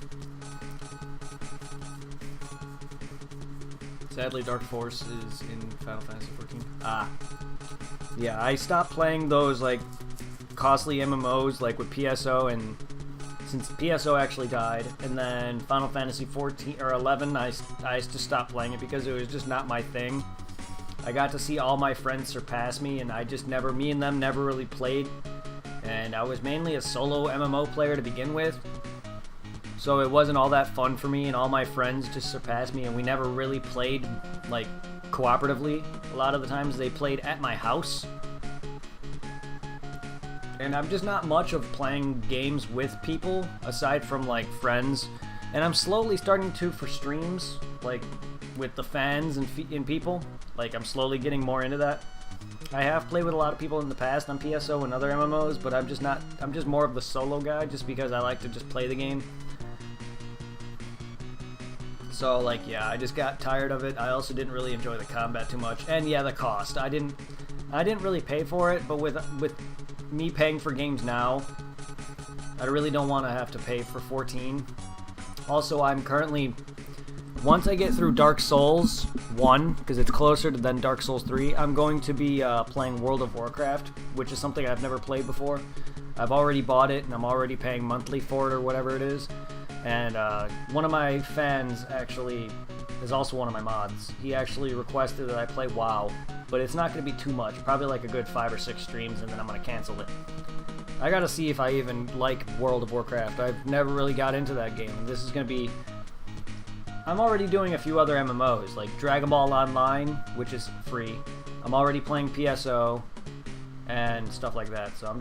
A: Sadly, Dark Force is in Final Fantasy XIV. Yeah, I stopped playing those like costly MMOs like with PSO, and since PSO actually died, and then Final Fantasy 14 or 11, I just stopped playing it because it was just not my thing. I got to see all my friends surpass me, and me and them never really played. And I was mainly a solo MMO player to begin with, so it wasn't all that fun for me, and all my friends just surpassed me, and we never really played like cooperatively. A lot of the times they played at my house. And I'm just not much of playing games with people, aside from, like, friends. And I'm slowly starting to for streams, like, with the fans and people. Like, I'm slowly getting more into that. I have played with a lot of people in the past on PSO and other MMOs, but I'm just more of the solo guy, just because I like to just play the game. So, like, yeah, I just got tired of it. I also didn't really enjoy the combat too much. And, yeah, the cost. I didn't really pay for it, but with me paying for games now, I really don't want to have to pay for 14. Also, I'm currently, once I get through Dark Souls 1, because it's closer than Dark Souls 3, I'm going to be playing World of Warcraft, which is something I've never played before. I've already bought it, and I'm already paying monthly for it, or whatever it is. And one of my fans actually is also one of my mods. He actually requested that I play WoW, but it's not going to be too much. Probably like a good 5 or 6 streams, and then I'm going to cancel it. I got to see if I even like World of Warcraft. I've never really got into that game. This is going to be... I'm already doing a few other MMOs, like Dragon Ball Online, which is free. I'm already playing PSO and stuff like that, so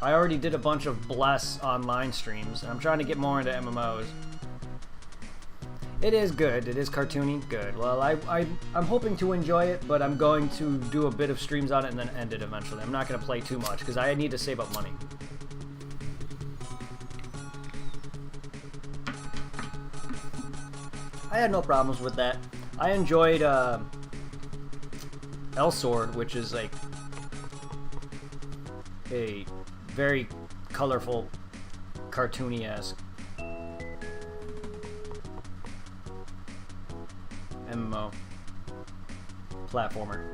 A: I already did a bunch of Bless online streams, and I'm trying to get more into MMOs. It is good. It is cartoony. Good. Well, I'm hoping to enjoy it, but I'm going to do a bit of streams on it and then end it eventually. I'm not going to play too much, because I need to save up money. I had no problems with that. I enjoyed L-Sword, which is like a very colorful, cartoony-esque MMO platformer.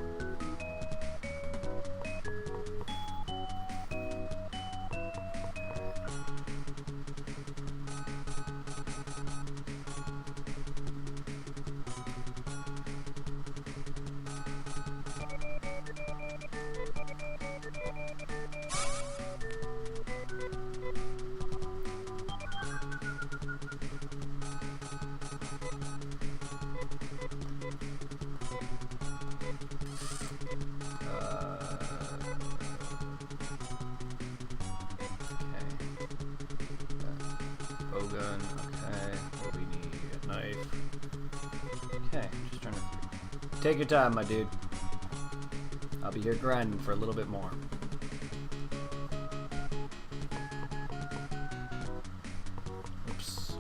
A: Gun, okay. What do we need? A knife. Okay, just trying to... Take your time, my dude. I'll be here grinding for a little bit more. Oops.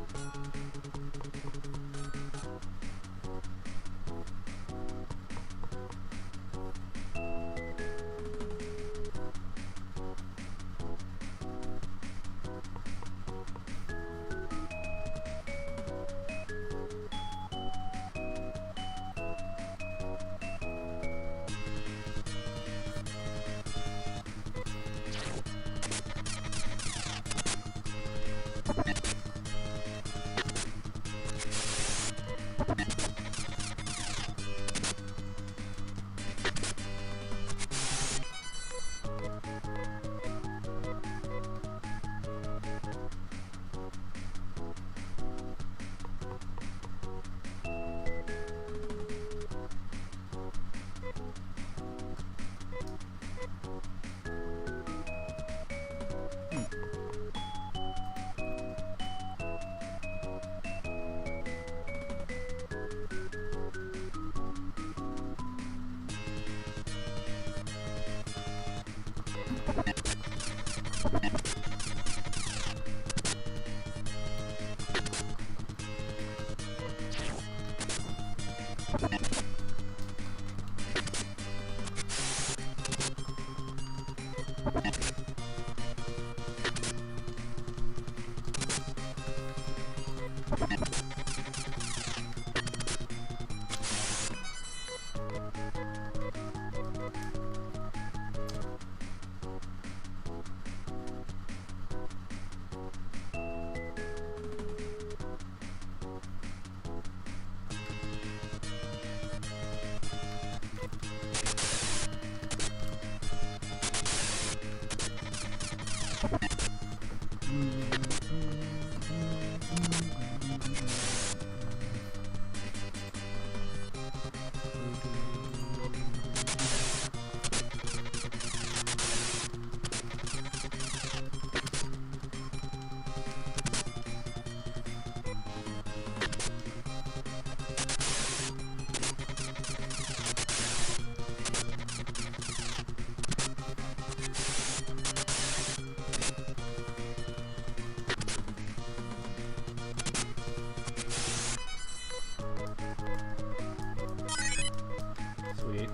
A: Sweet.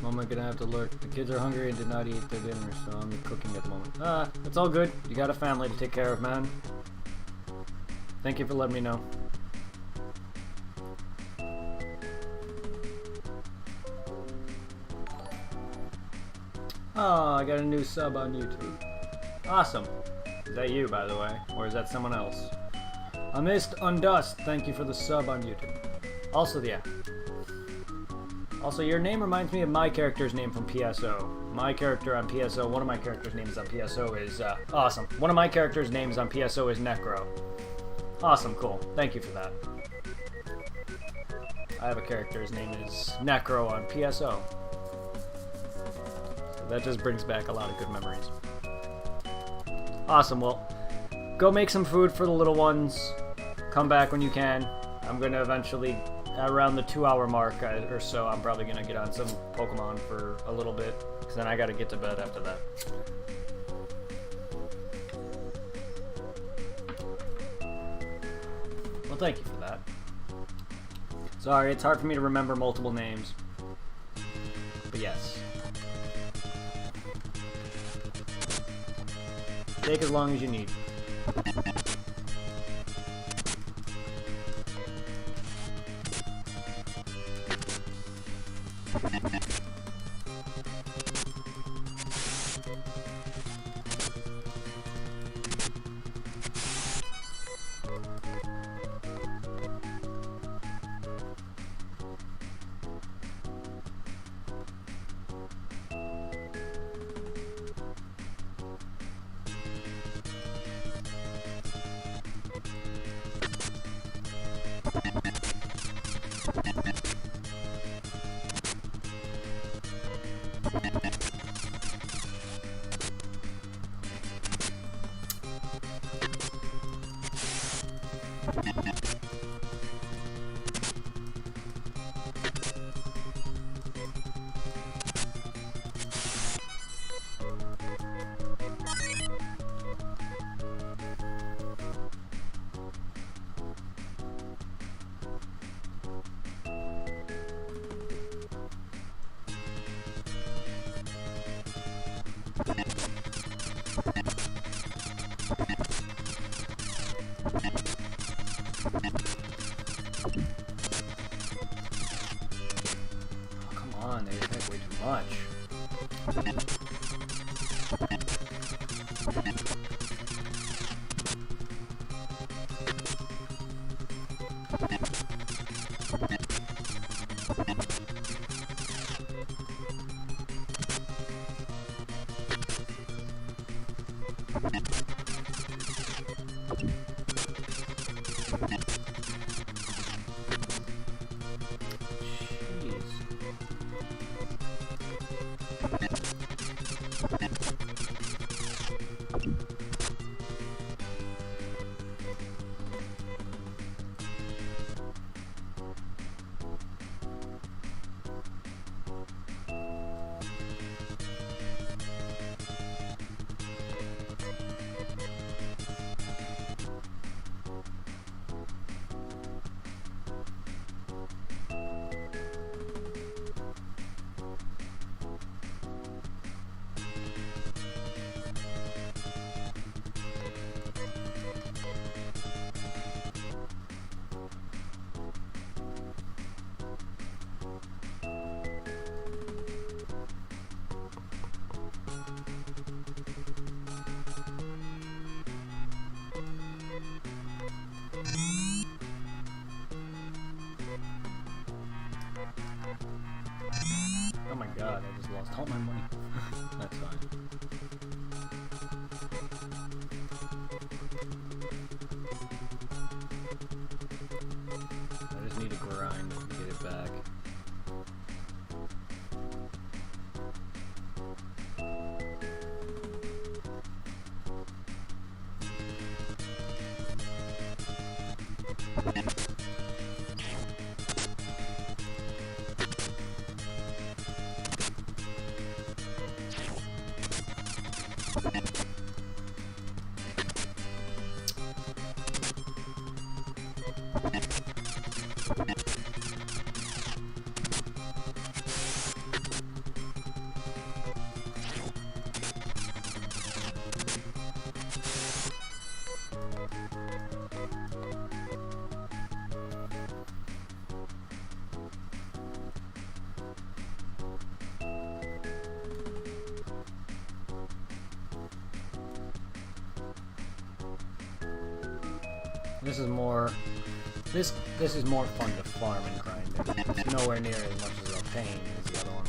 A: Mama gonna have to lurk. The kids are hungry and did not eat their dinner, so I'm cooking at the moment. It's all good. You got a family to take care of, man. Thank you for letting me know. Oh, I got a new sub on YouTube. Awesome. Is that you, by the way? Or is that someone else? Amist Undust, thank you for the sub on YouTube. Also, yeah. Also, your name reminds me of my character's name from PSO. My character on PSO, one of my character's names on PSO is, awesome. One of my character's names on PSO is Necro. Awesome, cool. Thank you for that. I have a character, his name is Necro on PSO. So that just brings back a lot of good memories. Awesome, well, go make some food for the little ones. Come back when you can. I'm going to eventually, around the 2-hour mark or so, I'm probably going to get on some Pokemon for a little bit. Because then I got to get to bed after that. Well, thank you for that. Sorry, it's hard for me to remember multiple names. But yes. Take as long as you need. They attack way too much. Oh my god, I just lost all my money. That's fine. I just need to grind to get it back. This is more. This is more fun to farm and grind. It's nowhere near as much as a pain as the other one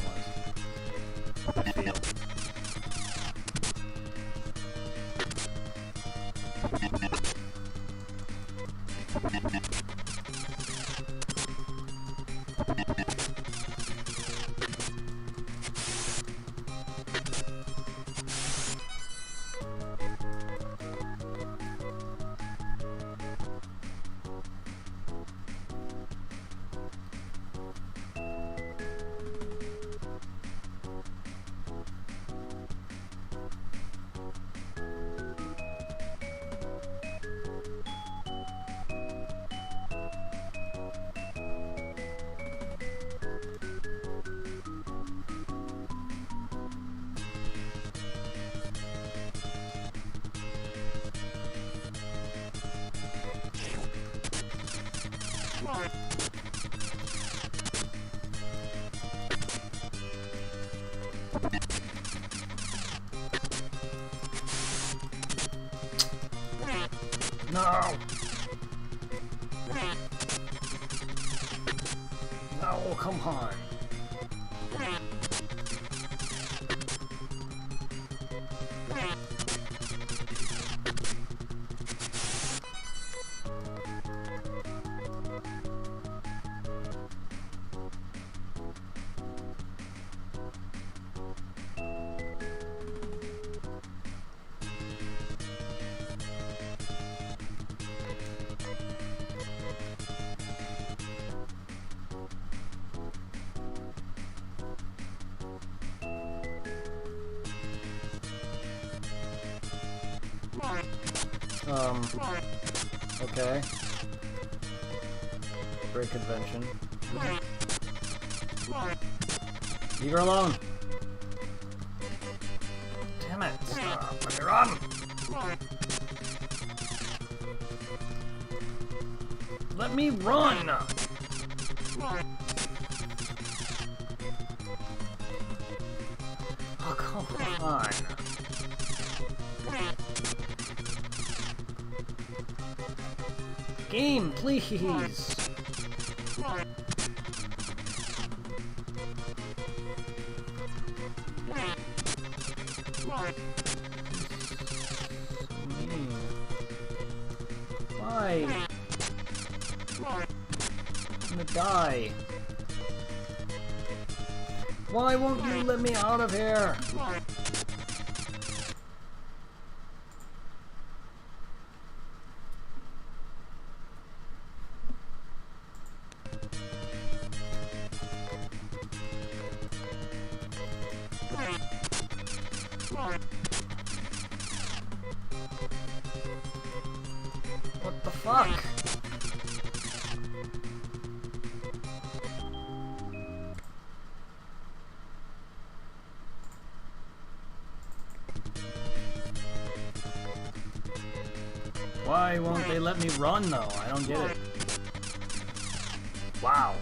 A: was. I feel. No! No, come on. Okay. Break convention. Leave her alone! Damn it! Stop! Let me run! Let me run! Oh, come on! Game, please! Why? I'm gonna die. Why won't you let me out of here? What the fuck? Why won't they let me run though? I don't get it. Wow.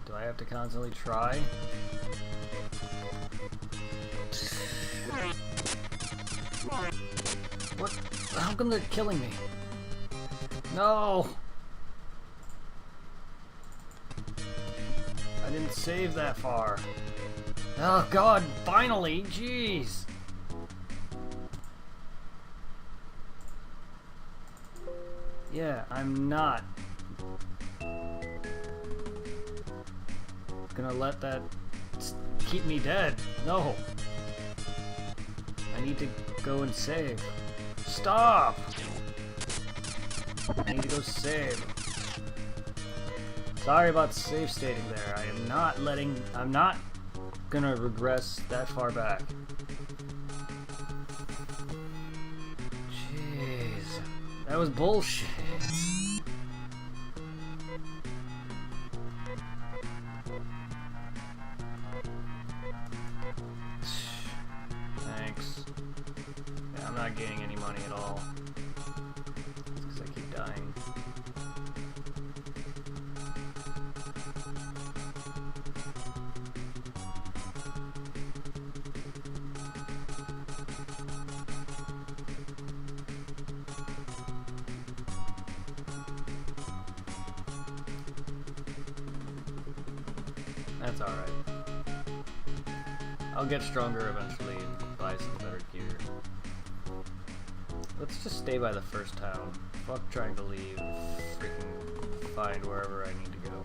A: Do I have to constantly try? What? How come they're killing me? No! I didn't save that far. Oh god, finally! Jeez! Yeah, I'm not gonna let that keep me dead. No! I need to go and save. Stop! I need to go save. Sorry about save stating there. I'm not gonna regress that far back. Jeez. That was bullshit. Thanks. Yeah, I'm not gaining any money at all. It's because I keep dying. That's alright. I'll get stronger eventually and buy some better gear. Let's just stay by the first town. Fuck trying to leave. Freaking find wherever I need to go.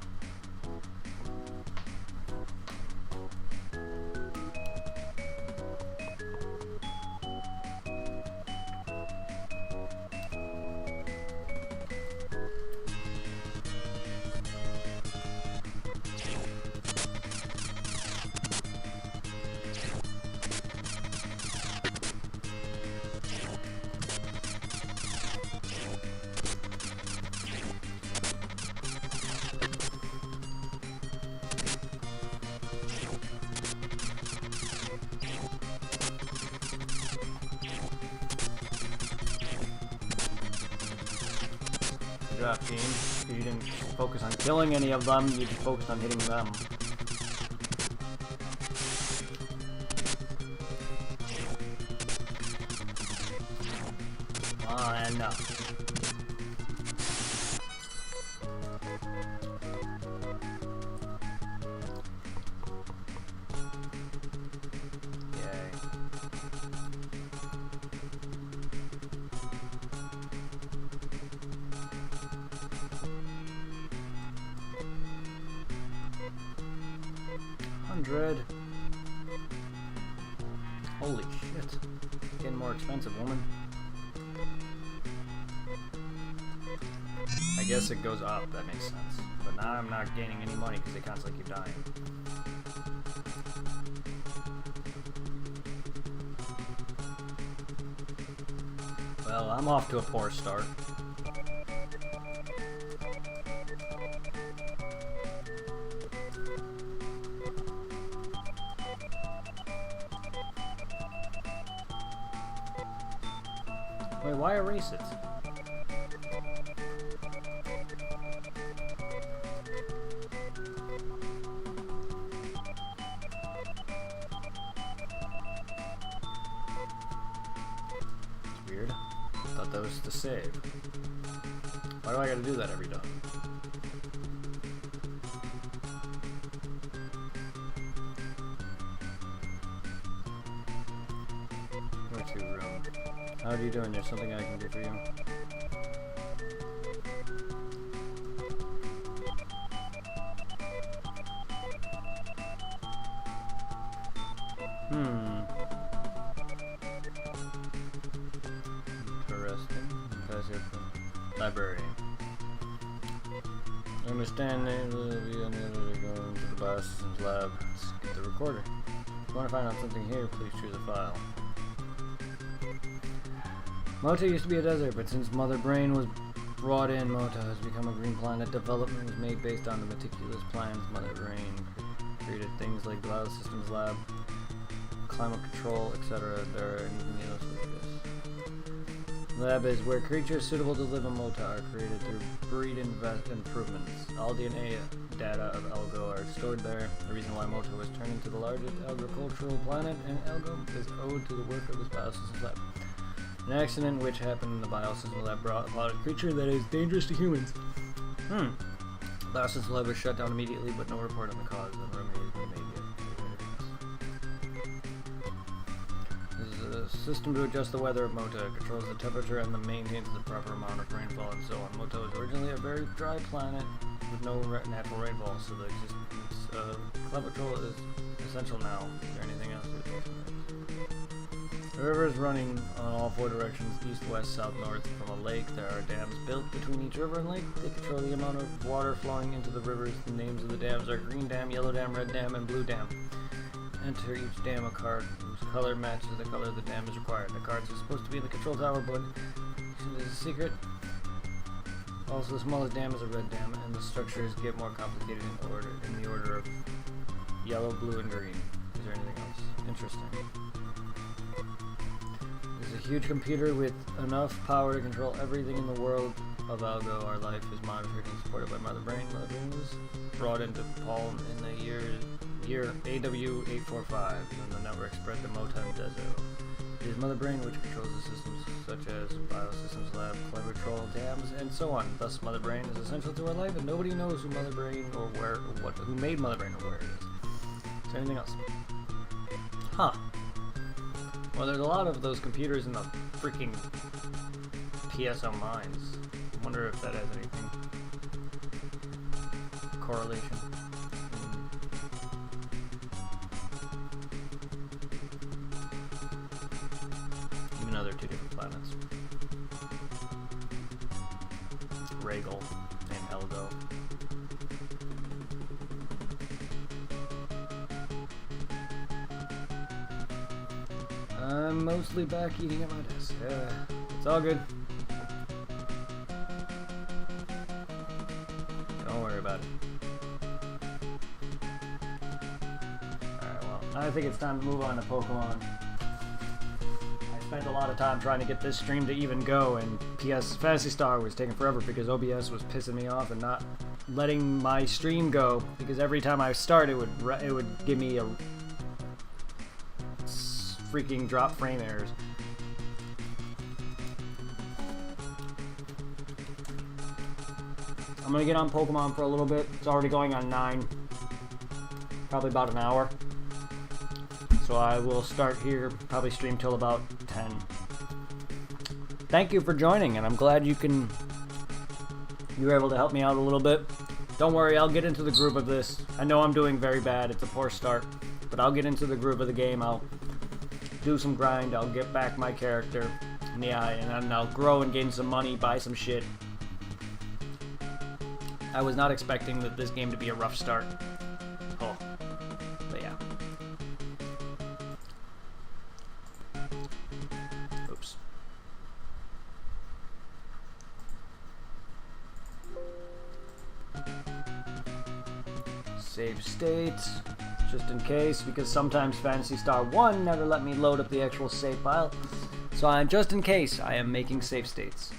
A: Good job, team. You didn't focus on killing any of them, you just focused on hitting them. And no. Holy shit. It's getting more expensive, woman. I guess it goes up, that makes sense. But now I'm not gaining any money because they constantly keep dying. Well, I'm off to a poor start. Wait, why erase it? It's weird. I thought that was to save. Why do I gotta do that every time? How are you doing? There's something I can do for you. Passive library. I understand they will be unable to go into the biosystems lab. Let's get the recorder. If you want to find out something here, please choose a file. Mota used to be a desert, but since Mother Brain was brought in, Mota has become a green planet. Development was made based on the meticulous plans Mother Brain created. Things like the biosystems lab, climate control, etc. There are anything else like this. Lab is where creatures suitable to live in Mota are created through breed improvements. All DNA data of Algo are stored there. The reason why Mota was turned into the largest agricultural planet in Algo is owed to the work of this biosystems lab. An accident which happened in the biosystems lab brought about a creature that is dangerous to humans. Biosystems lab was shut down immediately, but no report on the cause and remedies were made yet. This is a system to adjust the weather of Mota. It controls the temperature and maintains the proper amount of rainfall and so on. Mota was originally a very dry planet with no natural rainfall, so the existence of climate control is essential now. Is there anything else to do? The river is running on all four directions, east, west, south, north. From a lake, there are dams built between each river and lake. They control the amount of water flowing into the rivers. The names of the dams are Green Dam, Yellow Dam, Red Dam, and Blue Dam. Enter each dam a card whose color matches the color of the dam is required. The cards are supposed to be in the control tower, but there's a secret. Also, the smallest dam is a red dam, and the structures get more complicated in the order of yellow, blue, and green. Is there anything else interesting? There's a huge computer with enough power to control everything in the world of Algo. Our life is monitored and supported by Mother Brain. Mother Brain was brought into Palm in the year AW845, when the network spread to Mota and Dezo. It is Mother Brain which controls the systems such as Biosystems Lab, climate control, dams, and so on. Thus, Mother Brain is essential to our life, and nobody knows who Mother Brain or where or what, who made Mother Brain or where it is. Is there anything else? Huh. Well, there's a lot of those computers in the freaking PSO mines. I wonder if that has anything. Correlation. Even though they're two different planets. Regal and Elgo. I'm mostly back eating at my desk. It's all good. Don't worry about it. Alright, well, I think it's time to move on to Pokemon. I spent a lot of time trying to get this stream to even go, and Phantasy Star was taking forever because OBS was pissing me off and not letting my stream go, because every time I start it would give me a freaking drop frame errors. I'm gonna get on Pokemon for a little bit. It's already going on 9, probably about an hour. So I will start here, probably stream till about 10. Thank you for joining, and I'm glad you were able to help me out a little bit. Don't worry, I'll get into the groove of this. I know I'm doing very bad. It's a poor start, but I'll get into the groove of the game. I'll do some grind, I'll get back my character, yeah, and then I'll grow and gain some money, buy some shit. I was not expecting this game to be a rough start. Oh, but yeah. Oops. Save state. Just in case, because sometimes Phantasy Star 1 never let me load up the actual save file. So just in case, I am making save states.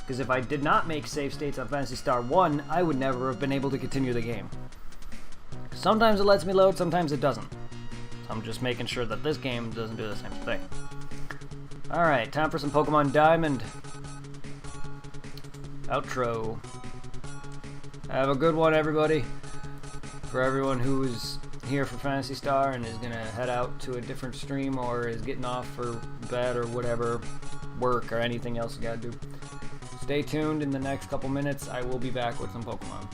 A: Because if I did not make save states on Phantasy Star 1, I would never have been able to continue the game. Sometimes it lets me load, sometimes it doesn't. So I'm just making sure that this game doesn't do the same thing. Alright, time for some Pokemon Diamond. Outro. Have a good one, everybody. For everyone who's here for Phantasy Star and is gonna head out to a different stream or is getting off for bed or whatever, work or anything else you gotta do, stay tuned. In the next couple minutes I will be back with some Pokemon.